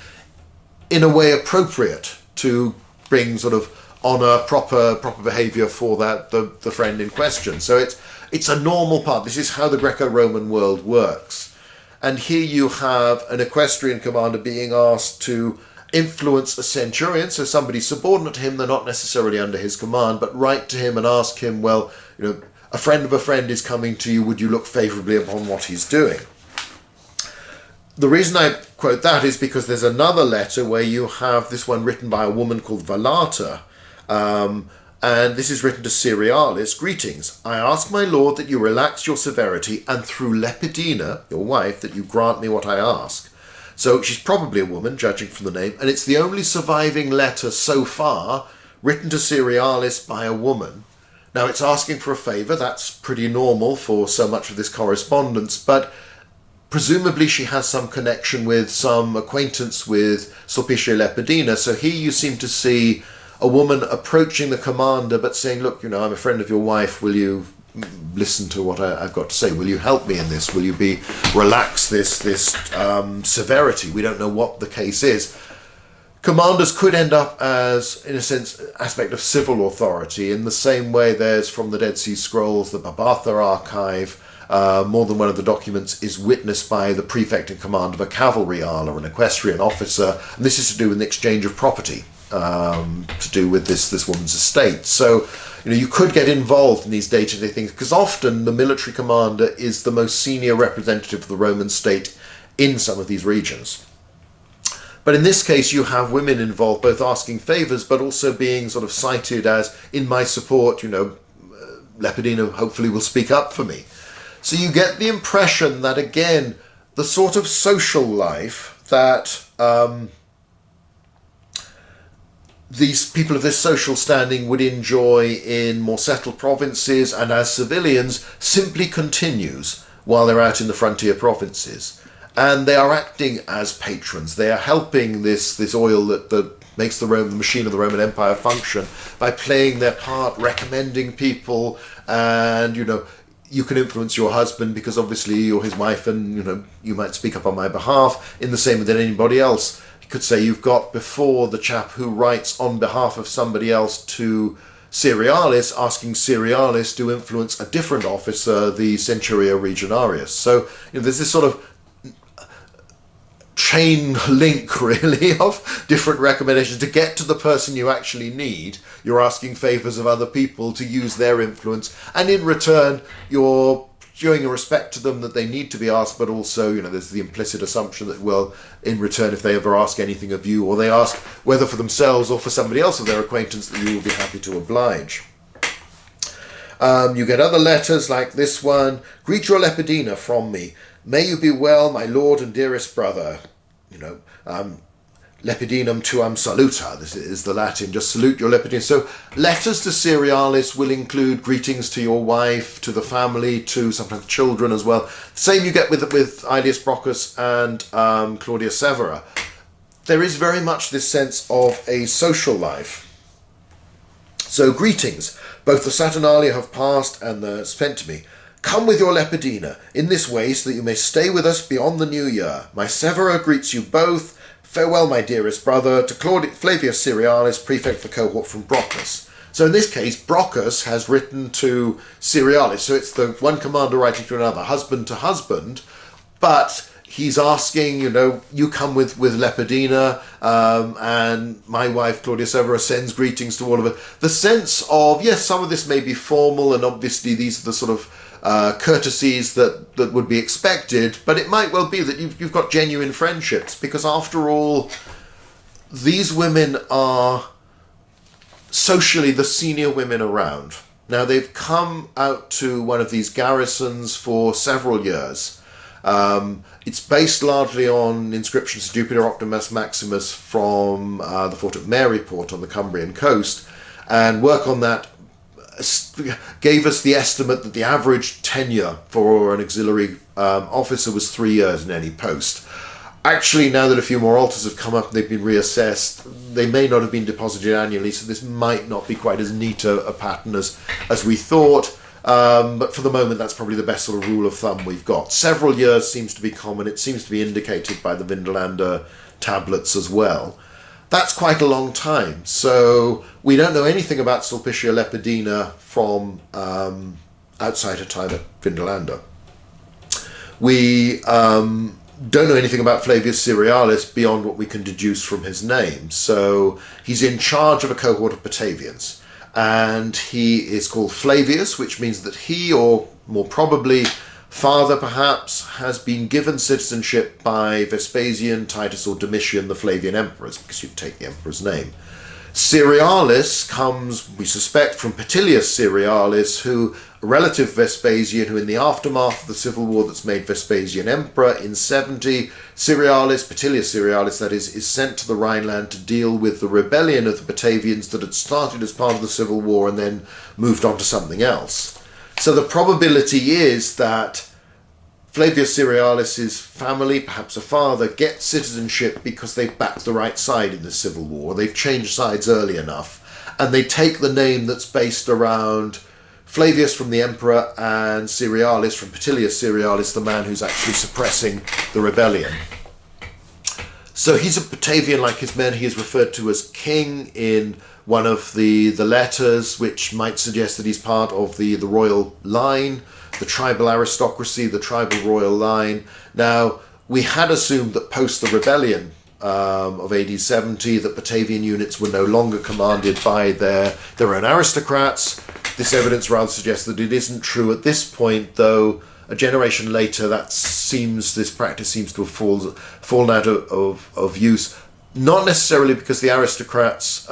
in a way appropriate to bring sort of honour, proper behaviour for the friend in question. So it's a normal part. This is how the Greco-Roman world works. And here you have an equestrian commander being asked to influence a centurion, so somebody subordinate to him, they're not necessarily under his command, but write to him and ask him, well, a friend of a friend is coming to you, would you look favourably upon what he's doing? The reason I quote that is because there's another letter where you have this one written by a woman called Vallata, and this is written to Cerealis. Greetings. I ask my lord that you relax your severity, and through Lepidina, your wife, that you grant me what I ask. So she's probably a woman, judging from the name, and it's the only surviving letter so far written to Cerealis by a woman. Now, it's asking for a favour. That's pretty normal for so much of this correspondence, but presumably she has some connection with, some acquaintance with Sulpicia Lepidina. So here you seem to see a woman approaching the commander but saying, look, I'm a friend of your wife, will you listen to what I've got to say? Will you help me in this? Will you relax this severity? We don't know what the case is. Commanders could end up as, in a sense, aspect of civil authority. In the same way there's from the Dead Sea Scrolls, the Babatha archive, more than one of the documents is witnessed by the prefect in command of a cavalry ala or an equestrian officer, and this is to do with the exchange of property, to do with this woman's estate. So you could get involved in these day-to-day things, because often the military commander is the most senior representative of the Roman state in some of these regions. But in this case, you have women involved, both asking favours, but also being sort of cited as, in my support, Lepidina hopefully will speak up for me. So you get the impression that, again, the sort of social life that these people of this social standing would enjoy in more settled provinces and as civilians simply continues while they're out in the frontier provinces. And they are acting as patrons. They are helping this oil that makes the machine of the Roman Empire function by playing their part, recommending people, and, you can influence your husband because obviously you're his wife and, you might speak up on my behalf in the same way that anybody else. Could say you've got before the chap who writes on behalf of somebody else to Cerealis, asking Cerealis to influence a different officer, the Centuria Legionarius. So there's this sort of chain link, really, of different recommendations to get to the person you actually need. You're asking favours of other people to use their influence, and in return you're showing a respect to them that they need to be asked, but also, there's the implicit assumption that, well, in return, if they ever ask anything of you, or they ask whether for themselves or for somebody else of their acquaintance, that you will be happy to oblige. You get other letters like this one. Greet your Lepidina from me. May you be well, my lord and dearest brother. Lepidinum tuam saluta. This is the Latin, just salute your Lepidina. So letters to Cerealis will include greetings to your wife, to the family, to sometimes children as well. Same you get with Aelius Brocchus and Claudia Severa. There is very much this sense of a social life. So greetings. Both the Saturnalia have passed and the Spentimi. Come with your Lepidina in this way so that you may stay with us beyond the new year. My Severa greets you both. Farewell, my dearest brother, to Flavius Cerealis, prefect of the cohort from Brocchus. So in this case, Brocchus has written to Cerealis. So it's the one commander writing to another, husband to husband, but he's asking, you come with Lepidina, and my wife, Claudia Severa, sends greetings to all of it. The sense of, yes, some of this may be formal, and obviously these are the sort of courtesies that would be expected, but it might well be that you've got genuine friendships, because after all, these women are socially the senior women around. Now, they've come out to one of these garrisons for several years. It's based largely on inscriptions to Jupiter Optimus Maximus from the fort of Maryport on the Cumbrian coast, and work on that gave us the estimate that the average tenure for an auxiliary officer was 3 years in any post. Actually, now that a few more altars have come up and they've been reassessed, they may not have been deposited annually, so this might not be quite as neat a pattern as we thought. But for the moment, that's probably the best sort of rule of thumb we've got. Several years seems to be common. It seems to be indicated by the Vindolanda tablets as well. That's quite a long time. So we don't know anything about Sulpicia Lepidina from outside her time at Vindolanda. We don't know anything about Flavius Cerealis beyond what we can deduce from his name. So he's in charge of a cohort of Batavians, and he is called Flavius, which means that he, or more probably father perhaps, has been given citizenship by Vespasian, Titus, or Domitian, the Flavian emperors, because you take the emperor's name. Cerealis comes, we suspect, from Petilius Cerealis, who, a relative of Vespasian, who in the aftermath of the civil war that's made Vespasian emperor in 70, Cerealis, Petilius Cerealis that is sent to the Rhineland to deal with the rebellion of the Batavians that had started as part of the civil war and then moved on to something else. So the probability is that Flavius Cerealis' family, perhaps a father, gets citizenship because they've backed the right side in the civil war. They've changed sides early enough, and they take the name that's based around Flavius from the emperor and Cerealis from Petilius Cerealis, the man who's actually suppressing the rebellion. So he's a Batavian like his men. He is referred to as king in one of the letters, which might suggest that he's part of the royal line, the tribal aristocracy, the tribal royal line. Now, we had assumed that post the rebellion of AD 70, that Batavian units were no longer commanded by their own aristocrats. This evidence rather suggests that it isn't true at this point, though a generation later this practice seems to have fallen out of use, not necessarily because the aristocrats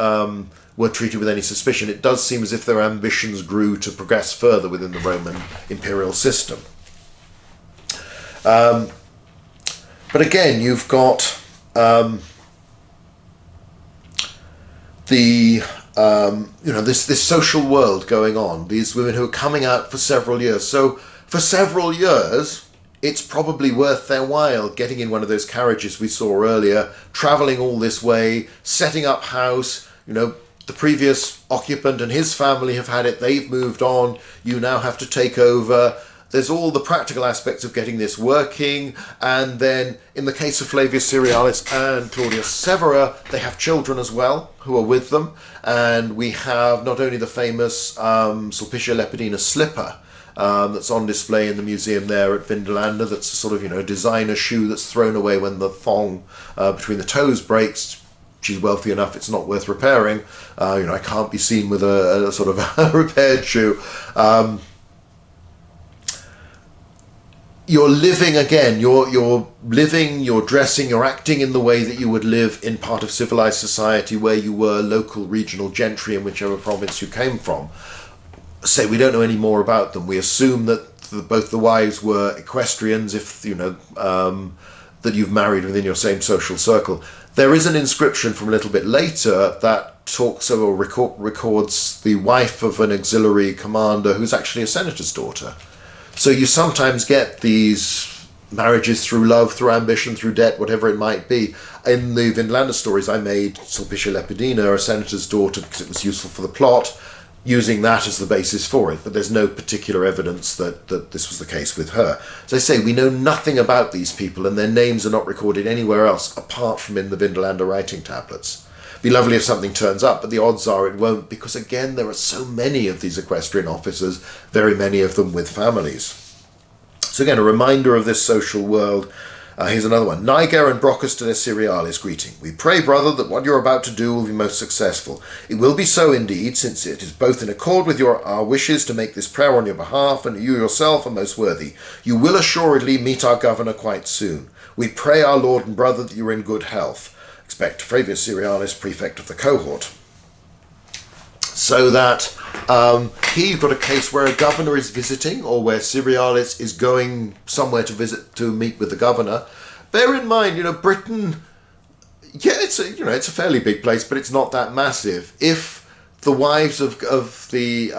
were treated with any suspicion. It does seem as if their ambitions grew to progress further within the Roman imperial system. But again, you've got this social world going on. These women who are coming out for several years. So for several years, it's probably worth their while getting in one of those carriages we saw earlier, travelling all this way, setting up house. The previous occupant and his family have had it, they've moved on, you now have to take over. There's all the practical aspects of getting this working, and then in the case of Flavius Cerealis and Claudius Severa, they have children as well who are with them, and we have not only the famous Sulpicia Lepidina slipper that's on display in the museum there at Vindolanda, that's a sort of designer shoe that's thrown away when the thong between the toes breaks. She's wealthy enough, it's not worth repairing. I can't be seen with a sort of a repaired shoe. You're living again, you're living, you're dressing, you're acting in the way that you would live in part of civilized society where you were local regional gentry in whichever province you came from. Say we don't know any more about them. We assume that both the wives were equestrians, if that you've married within your same social circle. There is an inscription from a little bit later that talks or records the wife of an auxiliary commander who's actually a senator's daughter. So you sometimes get these marriages through love, through ambition, through debt, whatever it might be. In the Vindolanda stories, I made Sulpicia Lepidina a senator's daughter because it was useful for the plot, using that as the basis for it, but there's no particular evidence that this was the case with her. As I say, we know nothing about these people, and their names are not recorded anywhere else apart from in the Vindolanda writing tablets. It'd be lovely if something turns up, but the odds are it won't, because again, there are so many of these equestrian officers, very many of them with families. So again, a reminder of this social world. Here's another one. Niger and Brocchus to their Cerealis greeting. We pray, brother, that what you're about to do will be most successful. It will be so indeed, since it is both in accord with our wishes to make this prayer on your behalf, and you yourself are most worthy. You will assuredly meet our governor quite soon. We pray our lord and brother that you are in good health. Expect Flavius Cerealis, prefect of the cohort. So that here you've got a case where a governor is visiting, or where Cerealis is going somewhere to meet with the governor. Bear in mind, Britain, yeah, it's a fairly big place, but it's not that massive. If the wives of the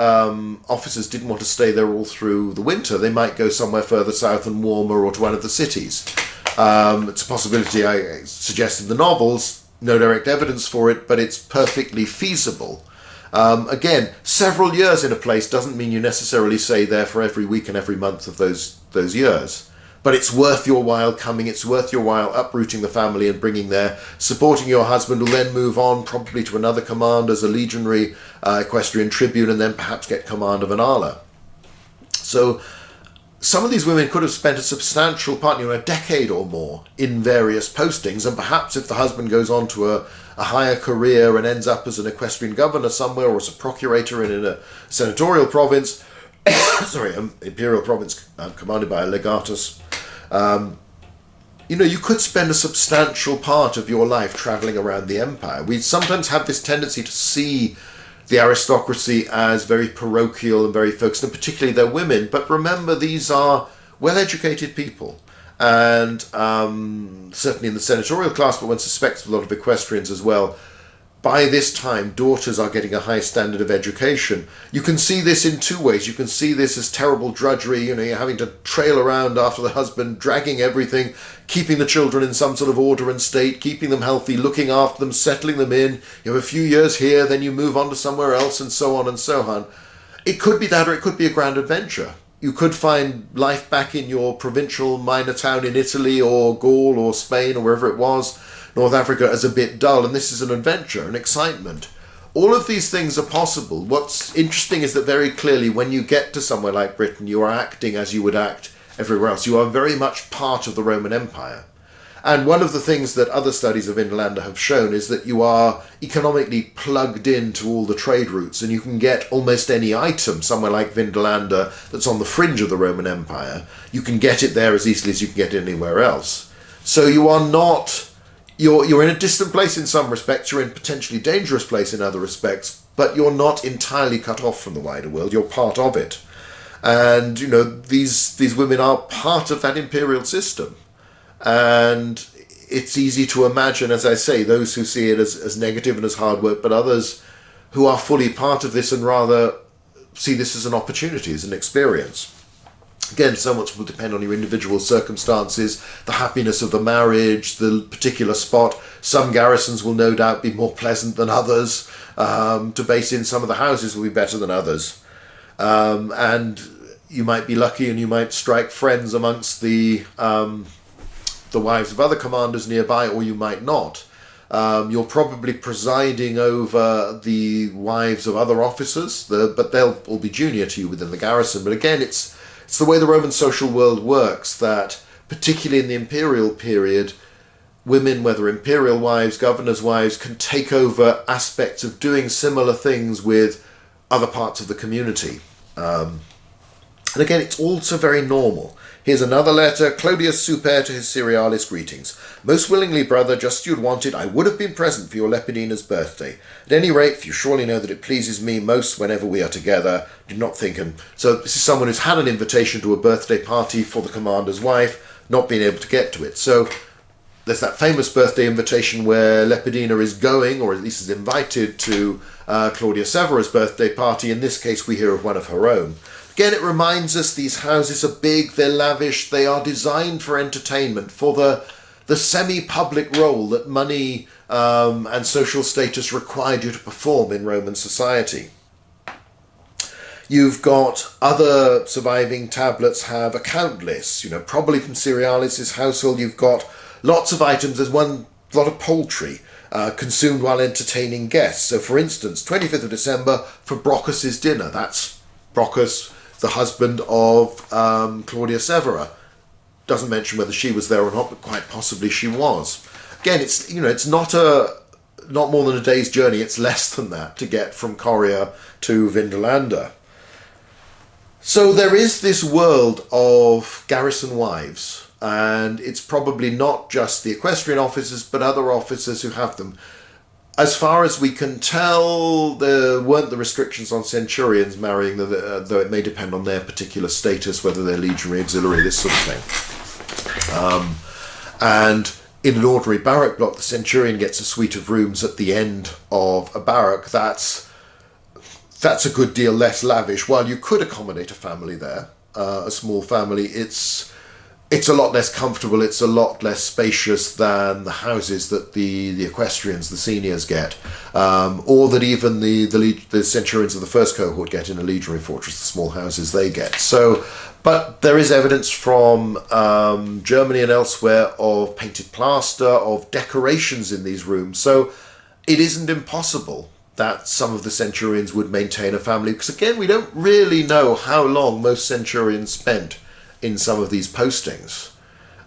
officers didn't want to stay there all through the winter. They might go somewhere further south and warmer, or to one of the cities. It's a possibility I suggest in the novels. No direct evidence for it, but it's perfectly feasible. Again, several years in a place doesn't mean you necessarily stay there for every week and every month of those years. But it's worth your while coming, it's worth your while uprooting the family and bringing there, supporting your husband, who'll then move on probably to another command as a legionary equestrian tribune, and then perhaps get command of an ala. So some of these women could have spent a substantial part, a decade or more, in various postings, and perhaps if the husband goes on to a higher career and ends up as an equestrian governor somewhere, or as a procurator in a senatorial province, sorry, imperial province commanded by a legatus, you could spend a substantial part of your life travelling around the empire. We sometimes have this tendency to see the aristocracy as very parochial and very focused, and particularly their women. But remember, these are well-educated people. And certainly in the senatorial class, but one suspects a lot of equestrians as well, by this time, daughters are getting a high standard of education. You can see this in two ways. You can see this as terrible drudgery, you're having to trail around after the husband, dragging everything, keeping the children in some sort of order and state, keeping them healthy, looking after them, settling them in. You have a few years here, then you move on to somewhere else, and so on and so on. It could be that, or it could be a grand adventure. You could find life back in your provincial minor town in Italy or Gaul or Spain or wherever it was, North Africa, as a bit dull, and this is an adventure, an excitement. All of these things are possible. What's interesting is that very clearly when you get to somewhere like Britain, you are acting as you would act everywhere else. You are very much part of the Roman Empire. And one of the things that other studies of Vindolanda have shown is that you are economically plugged into all the trade routes, and you can get almost any item somewhere like Vindolanda that's on the fringe of the Roman Empire. You can get it there as easily as you can get it anywhere else. So you are not... You're in a distant place in some respects, you're in a potentially dangerous place in other respects, but you're not entirely cut off from the wider world, you're part of it. And, these women are part of that imperial system. And it's easy to imagine, as I say, those who see it as negative and as hard work, but others who are fully part of this and rather see this as an opportunity, as an experience. Again, so much will depend on your individual circumstances, the happiness of the marriage, the particular spot. Some garrisons will no doubt be more pleasant than others. To base in some of the houses will be better than others. And you might be lucky and you might strike friends amongst the wives of other commanders nearby, or you might not. You're probably presiding over the wives of other officers, but they'll all be junior to you within the garrison. But again, it's the way the Roman social world works, that particularly in the imperial period, women, whether imperial wives, governors' wives, can take over aspects of doing similar things with other parts of the community. And again, it's also very normal. Here's another letter. Clodius Super to his Cerealis, greetings. Most willingly, brother, just as you'd wanted, I would have been present for your Lepidina's birthday. At any rate, for you surely know that it pleases me most whenever we are together. Did not think, and so this is someone who's had an invitation to a birthday party for the commander's wife, not being able to get to it. So there's that famous birthday invitation where Lepidina is going, or at least is invited to Claudia Severa's birthday party. In this case, we hear of one of her own. Again, it reminds us these houses are big, they're lavish, they are designed for entertainment, for the semi-public role that money and social status required you to perform in Roman society. You've got other surviving tablets have account lists, probably from Cerealis' household. You've got lots of items. There's one lot of poultry consumed while entertaining guests. So, for instance, 25th of December for Brocchus's dinner. That's Brocchus, the husband of Claudia Severa. Doesn't mention whether she was there or not, but quite possibly she was. Again, it's not more than a day's journey. It's less than that to get from Coria to Vindolanda. So there is this world of garrison wives, and it's probably not just the equestrian officers, but other officers who have them. As far as we can tell, there weren't the restrictions on centurions marrying, though it may depend on their particular status, whether they're legionary, auxiliary, this sort of thing. And in an ordinary barrack block, the centurion gets a suite of rooms at the end of a barrack. That's that's a good deal less lavish. While you could accommodate a family there, a small family, it's a lot less comfortable, it's a lot less spacious than the houses that the equestrians, the seniors get, or that even the centurions of the first cohort get in a legionary fortress, the small houses they get. So, but there is evidence from Germany and elsewhere of painted plaster, of decorations in these rooms. So it isn't impossible that some of the centurions would maintain a family, because again, we don't really know how long most centurions spent in some of these postings.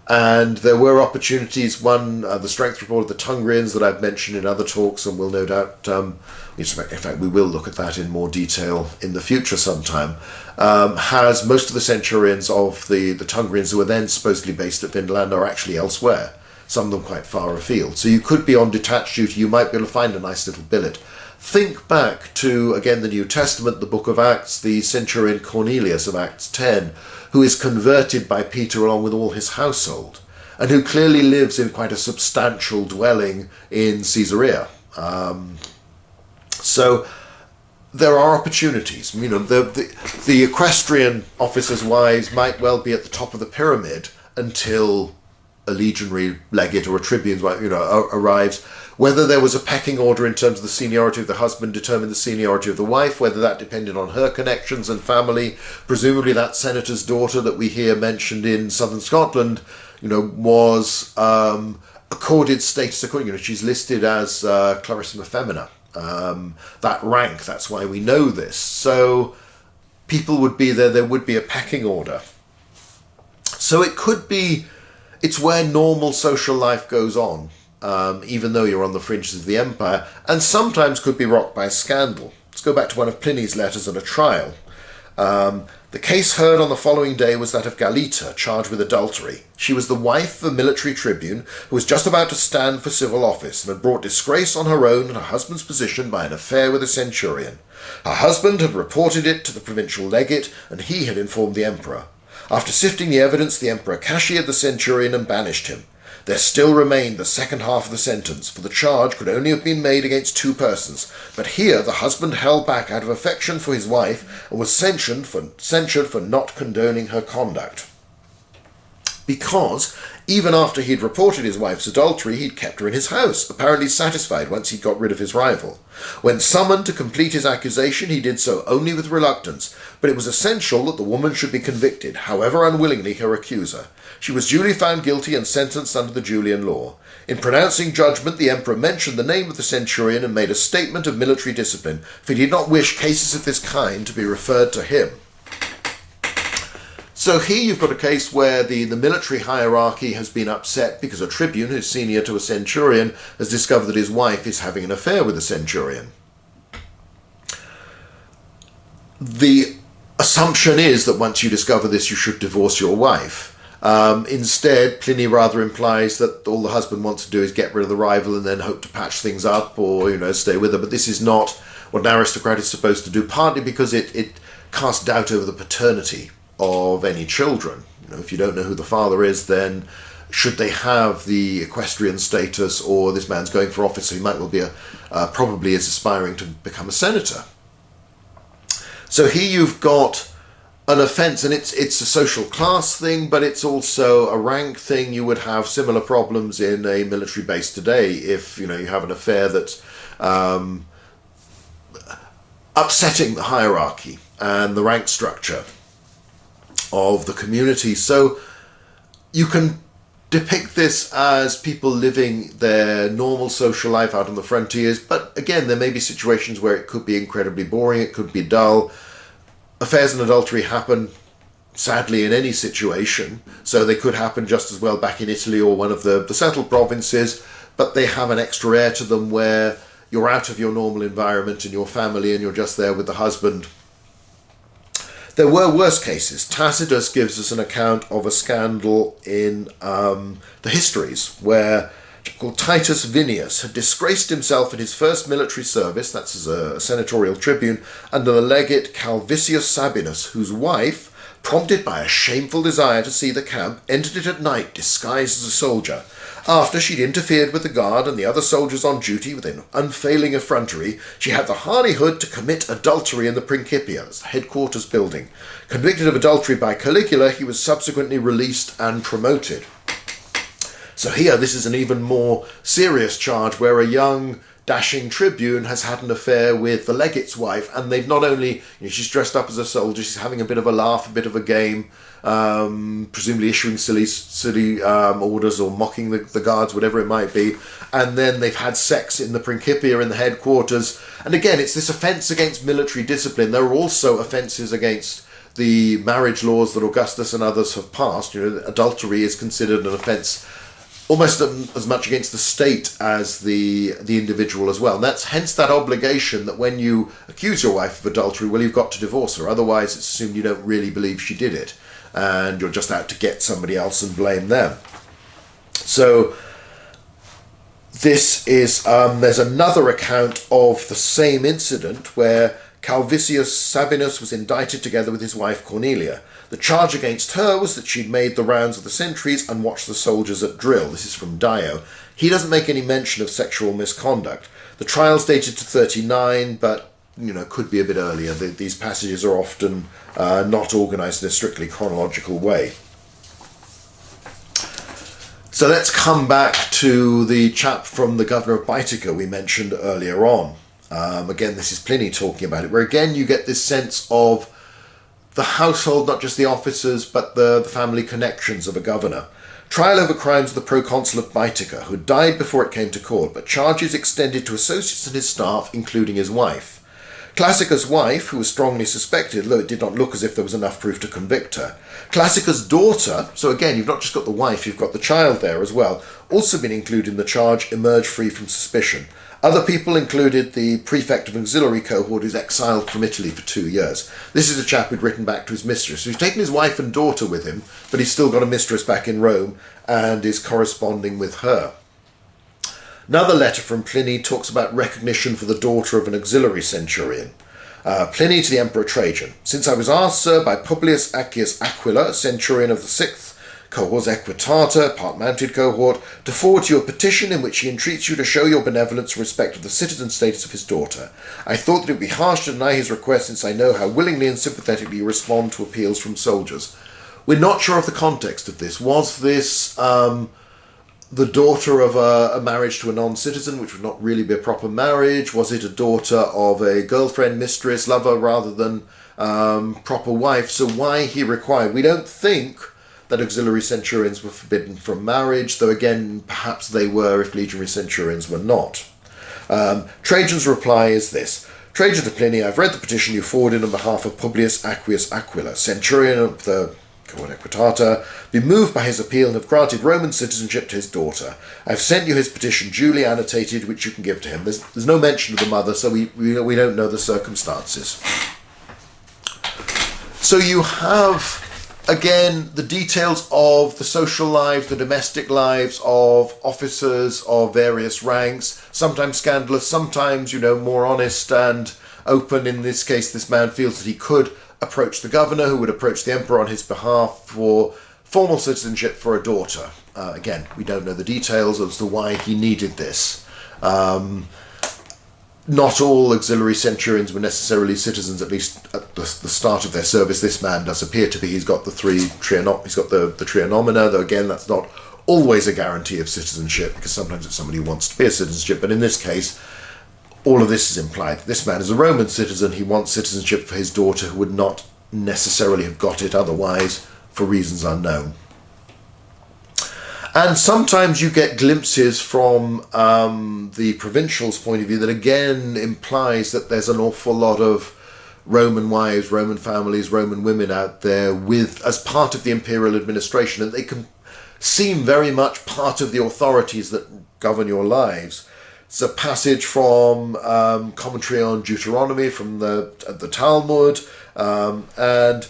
And there were opportunities. One, the strength report of the Tungrians that I've mentioned in other talks, and we'll no doubt, in fact, we will look at that in more detail in the future sometime, has most of the centurions of the Tungrians who were then supposedly based at Vindolanda are actually elsewhere, some of them quite far afield. So you could be on detached duty, you might be able to find a nice little billet. Think back to, again, the New Testament, the book of Acts, the centurion Cornelius of Acts 10, who is converted by Peter along with all his household, and who clearly lives in quite a substantial dwelling in Caesarea. So there are opportunities. You know, the equestrian officers' wives might well be at the top of the pyramid until a legionary legate or a tribune's wife, arrives. Whether there was a pecking order in terms of the seniority of the husband determined the seniority of the wife, whether that depended on her connections and family. Presumably that senator's daughter that we hear mentioned in southern Scotland, was accorded status according, she's listed as Clarissima Femina. That rank, that's why we know this. So people would be there would be a pecking order. So it could be, it's where normal social life goes on. Even though you're on the fringes of the empire, and sometimes could be rocked by scandal. Let's go back to one of Pliny's letters at a trial. The case heard on the following day was that of Gallita, charged with adultery. She was the wife of a military tribune who was just about to stand for civil office and had brought disgrace on her own and her husband's position by an affair with a centurion. Her husband had reported it to the provincial legate, and he had informed the emperor. After sifting the evidence, the emperor cashiered the centurion and banished him. There still remained the second half of the sentence, for the charge could only have been made against two persons. But here the husband held back out of affection for his wife and was censured for not condoning her conduct. Because, even after he'd reported his wife's adultery, he'd kept her in his house, apparently satisfied once he'd got rid of his rival. When summoned to complete his accusation, he did so only with reluctance, but it was essential that the woman should be convicted, however unwillingly her accuser. She was duly found guilty and sentenced under the Julian law. In pronouncing judgment, the emperor mentioned the name of the centurion and made a statement of military discipline, for he did not wish cases of this kind to be referred to him. So here you've got a case where the military hierarchy has been upset because a tribune who's senior to a centurion has discovered that his wife is having an affair with a centurion. The assumption is that once you discover this, you should divorce your wife. Instead, Pliny rather implies that all the husband wants to do is get rid of the rival and then hope to patch things up or, stay with her. But this is not what an aristocrat is supposed to do, partly because it casts doubt over the paternity of any children. If you don't know who the father is, then should they have the equestrian status, or this man's going for office, so he might well be probably is aspiring to become a senator. So here you've got an offence, and it's a social class thing, but it's also a rank thing. You would have similar problems in a military base today if you have an affair that's upsetting the hierarchy and the rank structure of the community. So you can depict this as people living their normal social life out on the frontiers, but again, there may be situations where it could be incredibly boring, it could be dull. Affairs and adultery happen, sadly, in any situation, so they could happen just as well back in Italy or one of the settled provinces, but they have an extra air to them where you're out of your normal environment and your family and you're just there with the husband. There were worse cases. Tacitus gives us an account of a scandal in the histories where called Titus Vinius had disgraced himself in his first military service, that's as a senatorial tribune, under the legate Calvisius Sabinus, whose wife, prompted by a shameful desire to see the camp, entered it at night disguised as a soldier. After she'd interfered with the guard and the other soldiers on duty with an unfailing effrontery, she had the hardihood to commit adultery in the Principia, the headquarters building. Convicted of adultery by Caligula, he was subsequently released and promoted. So here, this is an even more serious charge where a young, dashing tribune has had an affair with the legate's wife, and they've not only, she's dressed up as a soldier, she's having a bit of a laugh, a bit of a game, presumably issuing silly orders or mocking the guards, whatever it might be, and then they've had sex in the Principia in the headquarters. And again, it's this offence against military discipline. There are also offences against the marriage laws that Augustus and others have passed. Adultery is considered an offence almost as much against the state as the individual as well. And that's hence that obligation that when you accuse your wife of adultery, well, you've got to divorce her. Otherwise, it's assumed you don't really believe she did it, and you're just out to get somebody else and blame them. So this is, there's another account of the same incident where Calvisius Sabinus was indicted together with his wife Cornelia. The charge against her was that she'd made the rounds of the sentries and watched the soldiers at drill. This is from Dio. He doesn't make any mention of sexual misconduct. The trial's dated to 39, but could be a bit earlier. These passages are often not organised in a strictly chronological way. So let's come back to the chap from the governor of Baetica we mentioned earlier on. Again, this is Pliny talking about it, where again you get this sense of the household, not just the officers, but the family connections of a governor. Trial over crimes of the proconsul of Baetica, who died before it came to court, but charges extended to associates and his staff, including his wife. Classica's wife, who was strongly suspected, though it did not look as if there was enough proof to convict her. Classica's daughter, so again, you've not just got the wife, you've got the child there as well, also been included in the charge, emerged free from suspicion. Other people included the prefect of auxiliary cohort, who's exiled from Italy for 2 years. This is a chap who'd written back to his mistress. So he's taken his wife and daughter with him, but he's still got a mistress back in Rome and is corresponding with her. Another letter from Pliny talks about recognition for the daughter of an auxiliary centurion. Pliny to the Emperor Trajan. Since I was asked, sir, by Publius Accius Aquila, centurion of the 6th cohort Equitata, part-mounted cohort, to forward to you a petition in which he entreats you to show your benevolence in respect of the citizen status of his daughter. I thought that it would be harsh to deny his request, since I know how willingly and sympathetically you respond to appeals from soldiers. We're not sure of the context of this. Was this the daughter of a marriage to a non-citizen, which would not really be a proper marriage? Was it a daughter of a girlfriend, mistress, lover, rather than proper wife? So why he required? We don't think that auxiliary centurions were forbidden from marriage, though again, perhaps they were if legionary centurions were not. Trajan's reply is this. Trajan to Pliny, I've read the petition you forwarded on behalf of Publius Accius Aquila, centurion of the cohort Equitata, been moved by his appeal and have granted Roman citizenship to his daughter. I've sent you his petition duly annotated, which you can give to him. There's no mention of the mother, so we don't know the circumstances. So you have, again, the details of the social lives, the domestic lives of officers of various ranks, sometimes scandalous, sometimes, more honest and open. In this case, this man feels that he could approach the governor, who would approach the emperor on his behalf for formal citizenship for a daughter. Again, we don't know the details as to why he needed this. Not all auxiliary centurions were necessarily citizens, at least at the start of their service. This man does appear to be. He's got the trianomina, though again, that's not always a guarantee of citizenship, because sometimes it's somebody who wants to be a citizenship. But in this case, all of this is implied. This man is a Roman citizen. He wants citizenship for his daughter, who would not necessarily have got it otherwise, for reasons unknown. And sometimes you get glimpses from the provincial's point of view that again implies that there's an awful lot of Roman wives, Roman families, Roman women out there as part of the imperial administration, and they can seem very much part of the authorities that govern your lives. It's a passage from commentary on Deuteronomy from the Talmud, and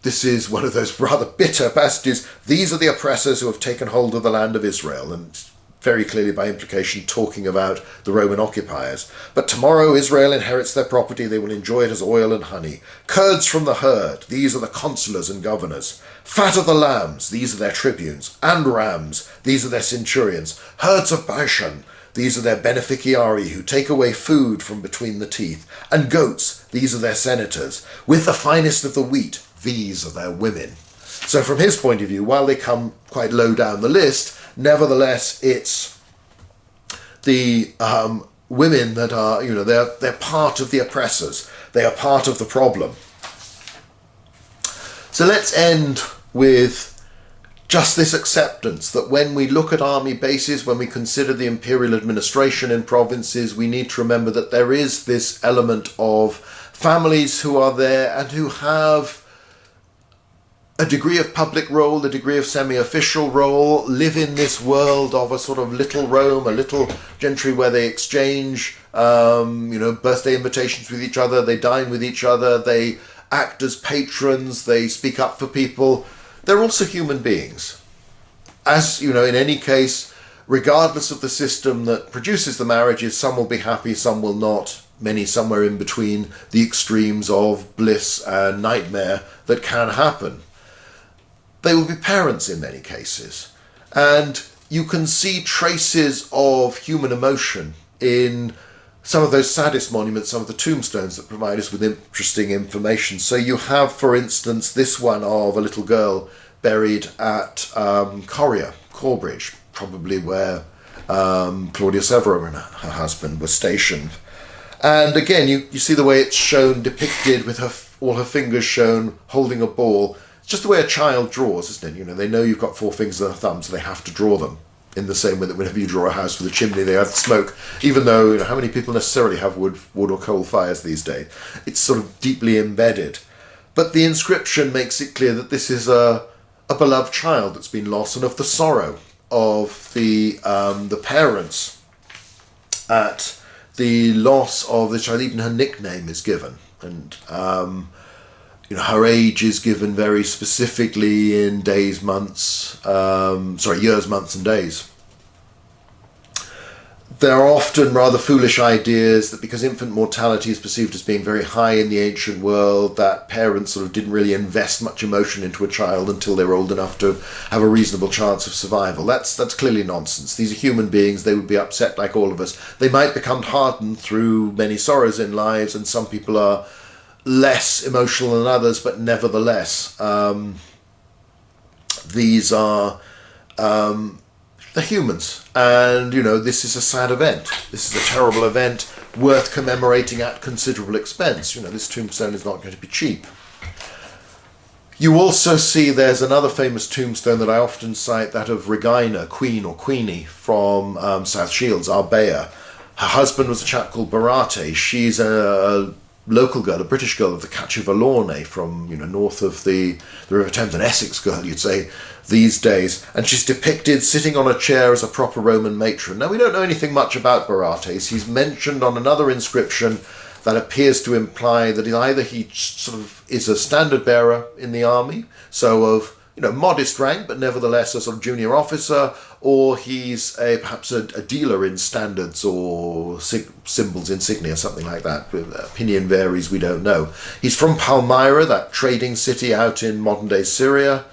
this is one of those rather bitter passages. These are the oppressors who have taken hold of the land of Israel, and very clearly by implication talking about the Roman occupiers. But tomorrow Israel inherits their property, they will enjoy it as oil and honey. Curds from the herd, these are the consulars and governors. Fat of the lambs, these are their tribunes. And rams, these are their centurions. Herds of Bashan, these are their beneficiarii who take away food from between the teeth. And goats, these are their senators. With the finest of the wheat, these are their women. So from his point of view, while they come quite low down the list, nevertheless, it's the women that are, they're part of the oppressors. They are part of the problem. So let's end with just this acceptance that when we look at army bases, when we consider the imperial administration in provinces, we need to remember that there is this element of families who are there and who have a degree of public role, a degree of semi-official role, live in this world of a sort of little Rome, a little gentry where they exchange, birthday invitations with each other, they dine with each other, they act as patrons, they speak up for people. They're also human beings. As, in any case, regardless of the system that produces the marriages, some will be happy, some will not, many somewhere in between the extremes of bliss and nightmare that can happen. They will be parents in many cases. And you can see traces of human emotion in some of those saddest monuments, some of the tombstones that provide us with interesting information. So you have, for instance, this one of a little girl buried at Corbridge, probably where Claudia Severo and her husband were stationed. And again, you see the way it's shown, depicted with all her fingers shown, holding a ball. It's just the way a child draws, isn't it? They know you've got 4 fingers and a thumb, so they have to draw them. In the same way that whenever you draw a house with a chimney, they have smoke, even though, how many people necessarily have wood or coal fires these days? It's sort of deeply embedded. But the inscription makes it clear that this is a beloved child that's been lost, and of the sorrow of the parents at the loss of the child. Even her nickname is given, and her age is given very specifically in years, months and days. There are often rather foolish ideas that because infant mortality is perceived as being very high in the ancient world, that parents sort of didn't really invest much emotion into a child until they were old enough to have a reasonable chance of survival. That's clearly nonsense. These are human beings. They would be upset like all of us. They might become hardened through many sorrows in lives, and some people are less emotional than others, but nevertheless, these are they're humans, and this is a sad event. This is a terrible event worth commemorating at considerable expense. This tombstone is not going to be cheap. You also see there's another famous tombstone that I often cite, that of Regina, Queen or Queenie from South Shields, Arbea. Her husband was a chap called Barate. She's a local girl, a British girl of the Caciovalone from north of the River Thames, an Essex girl, you'd say, these days, and she's depicted sitting on a chair as a proper Roman matron. Now, we don't know anything much about Barates. He's mentioned on another inscription that appears to imply that either he sort of is a standard bearer in the army, so of modest rank, but nevertheless a sort of junior officer, or he's perhaps a dealer in standards or symbols, insignia, something like that. Opinion varies, we don't know. He's from Palmyra, that trading city out in modern-day Syria,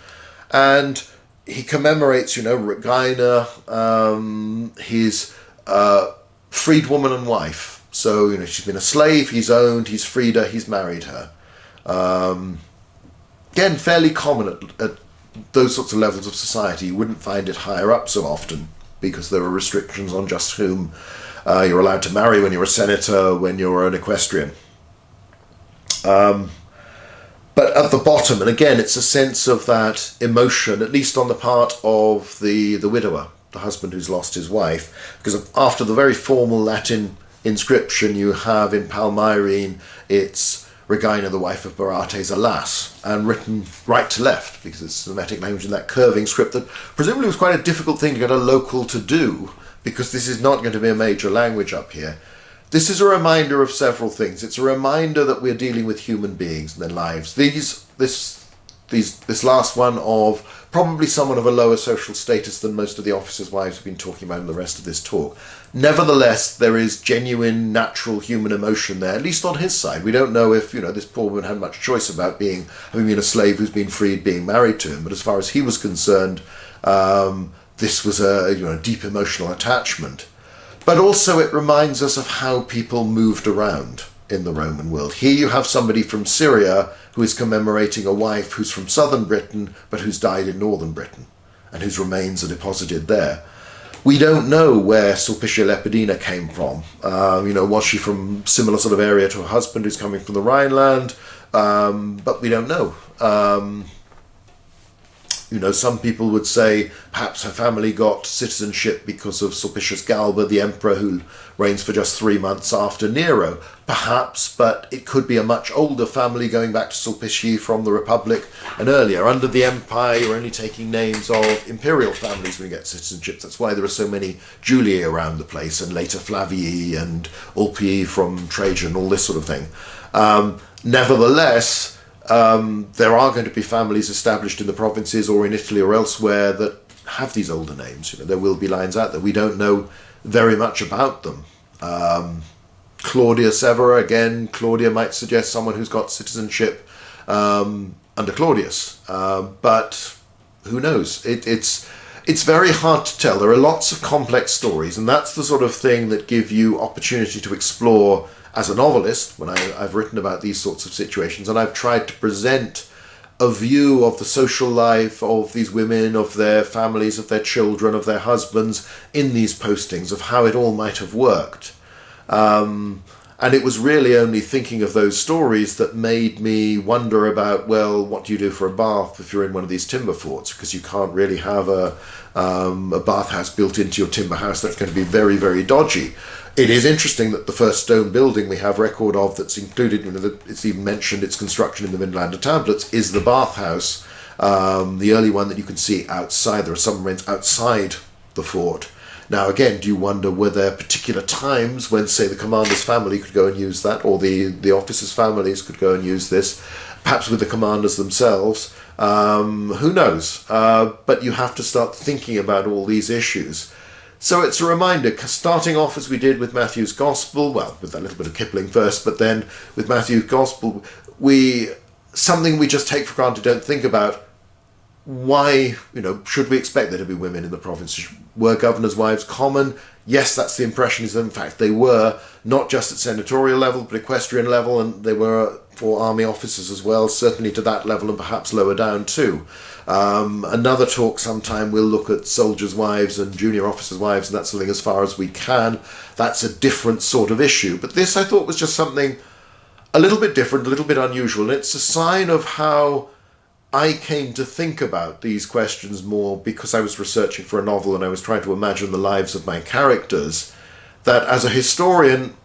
and he commemorates, Regina, his freedwoman and wife. So, she's been a slave, he's owned, he's freed her, he's married her. Again, fairly common at those sorts of levels of society. You wouldn't find it higher up so often, because there are restrictions on just whom you're allowed to marry when you're a senator, when you're an equestrian. But at the bottom, and again, it's a sense of that emotion, at least on the part of the widower, the husband who's lost his wife, because after the very formal Latin inscription you have in Palmyrene, it's Regina, the wife of Barates, alas, and written right to left, because it's Semitic language in that curving script that presumably was quite a difficult thing to get a local to do, because this is not going to be a major language up here. This is a reminder of several things. It's a reminder that we're dealing with human beings and their lives. This last one of probably someone of a lower social status than most of the officers' wives we've been talking about in the rest of this talk. Nevertheless, there is genuine, natural human emotion there, at least on his side. We don't know if, this poor woman had much choice about having been a slave who's been freed, being married to him, but as far as he was concerned, this was a deep emotional attachment. But also it reminds us of how people moved around in the Roman world. Here you have somebody from Syria who is commemorating a wife who's from southern Britain, but who's died in northern Britain, and whose remains are deposited there. We don't know where Sulpicia Lepidina came from. Was she from similar sort of area to her husband who's coming from the Rhineland? But we don't know. Some people would say perhaps her family got citizenship because of Sulpicius Galba, the emperor who reigns for just 3 months after Nero. Perhaps, but it could be a much older family going back to Sulpici from the Republic and earlier. Under the Empire, you're only taking names of imperial families when you get citizenship. That's why there are so many Julii around the place, and later Flavii and Ulpii from Trajan, all this sort of thing. Nevertheless, there are going to be families established in the provinces or in Italy or elsewhere that have these older names. There will be lines out there. We don't know very much about them. Claudia Severa, again, Claudia might suggest someone who's got citizenship under Claudius. But who knows? It's very hard to tell. There are lots of complex stories, and that's the sort of thing that give you opportunity to explore as a novelist, when I've written about these sorts of situations, and I've tried to present a view of the social life of these women, of their families, of their children, of their husbands, in these postings, of how it all might have worked. And it was really only thinking of those stories that made me wonder about, well, what do you do for a bath if you're in one of these timber forts? Because you can't really have a bathhouse built into your timber house. That's going to be very, very dodgy. It is interesting that the first stone building we have record of that's included, it's even mentioned its construction in the Vindolanda tablets, is the bathhouse, the early one that you can see outside. There are some remains outside the fort. Now again, do you wonder, were there particular times when, say, the commander's family could go and use that, or the officers' families could go and use this, perhaps with the commanders themselves? Who knows? But you have to start thinking about all these issues. So it's a reminder, starting off as we did with Matthew's Gospel, well, with that little bit of Kipling first, but then with Matthew's Gospel, something we just take for granted, don't think about. Why, should we expect there to be women in the provinces? Were governors' wives common? Yes, that's the impression, is in fact they were, not just at senatorial level, but equestrian level, and they were for army officers as well, certainly to that level and perhaps lower down too. Another talk sometime we'll look at soldiers' wives and junior officers' wives and that sort of thing as far as we can. That's a different sort of issue. But this I thought was just something a little bit different, a little bit unusual. And it's a sign of how I came to think about these questions more because I was researching for a novel and I was trying to imagine the lives of my characters, that as a historian,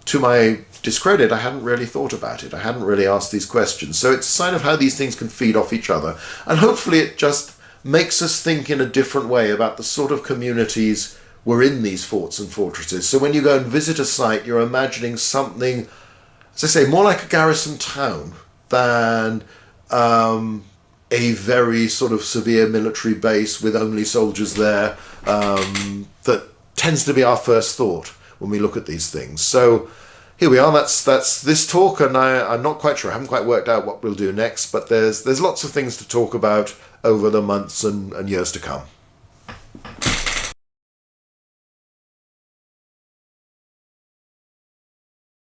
to my discredit, I hadn't really thought about it. I hadn't really asked these questions. So it's a sign of how these things can feed off each other. And hopefully it just makes us think in a different way about the sort of communities were in these forts and fortresses. So when you go and visit a site, you're imagining something, as I say, more like a garrison town than a very sort of severe military base with only soldiers there. That tends to be our first thought when we look at these things. So here we are, that's this talk, and I'm not quite sure, I haven't quite worked out what we'll do next, but there's lots of things to talk about over the months and years to come.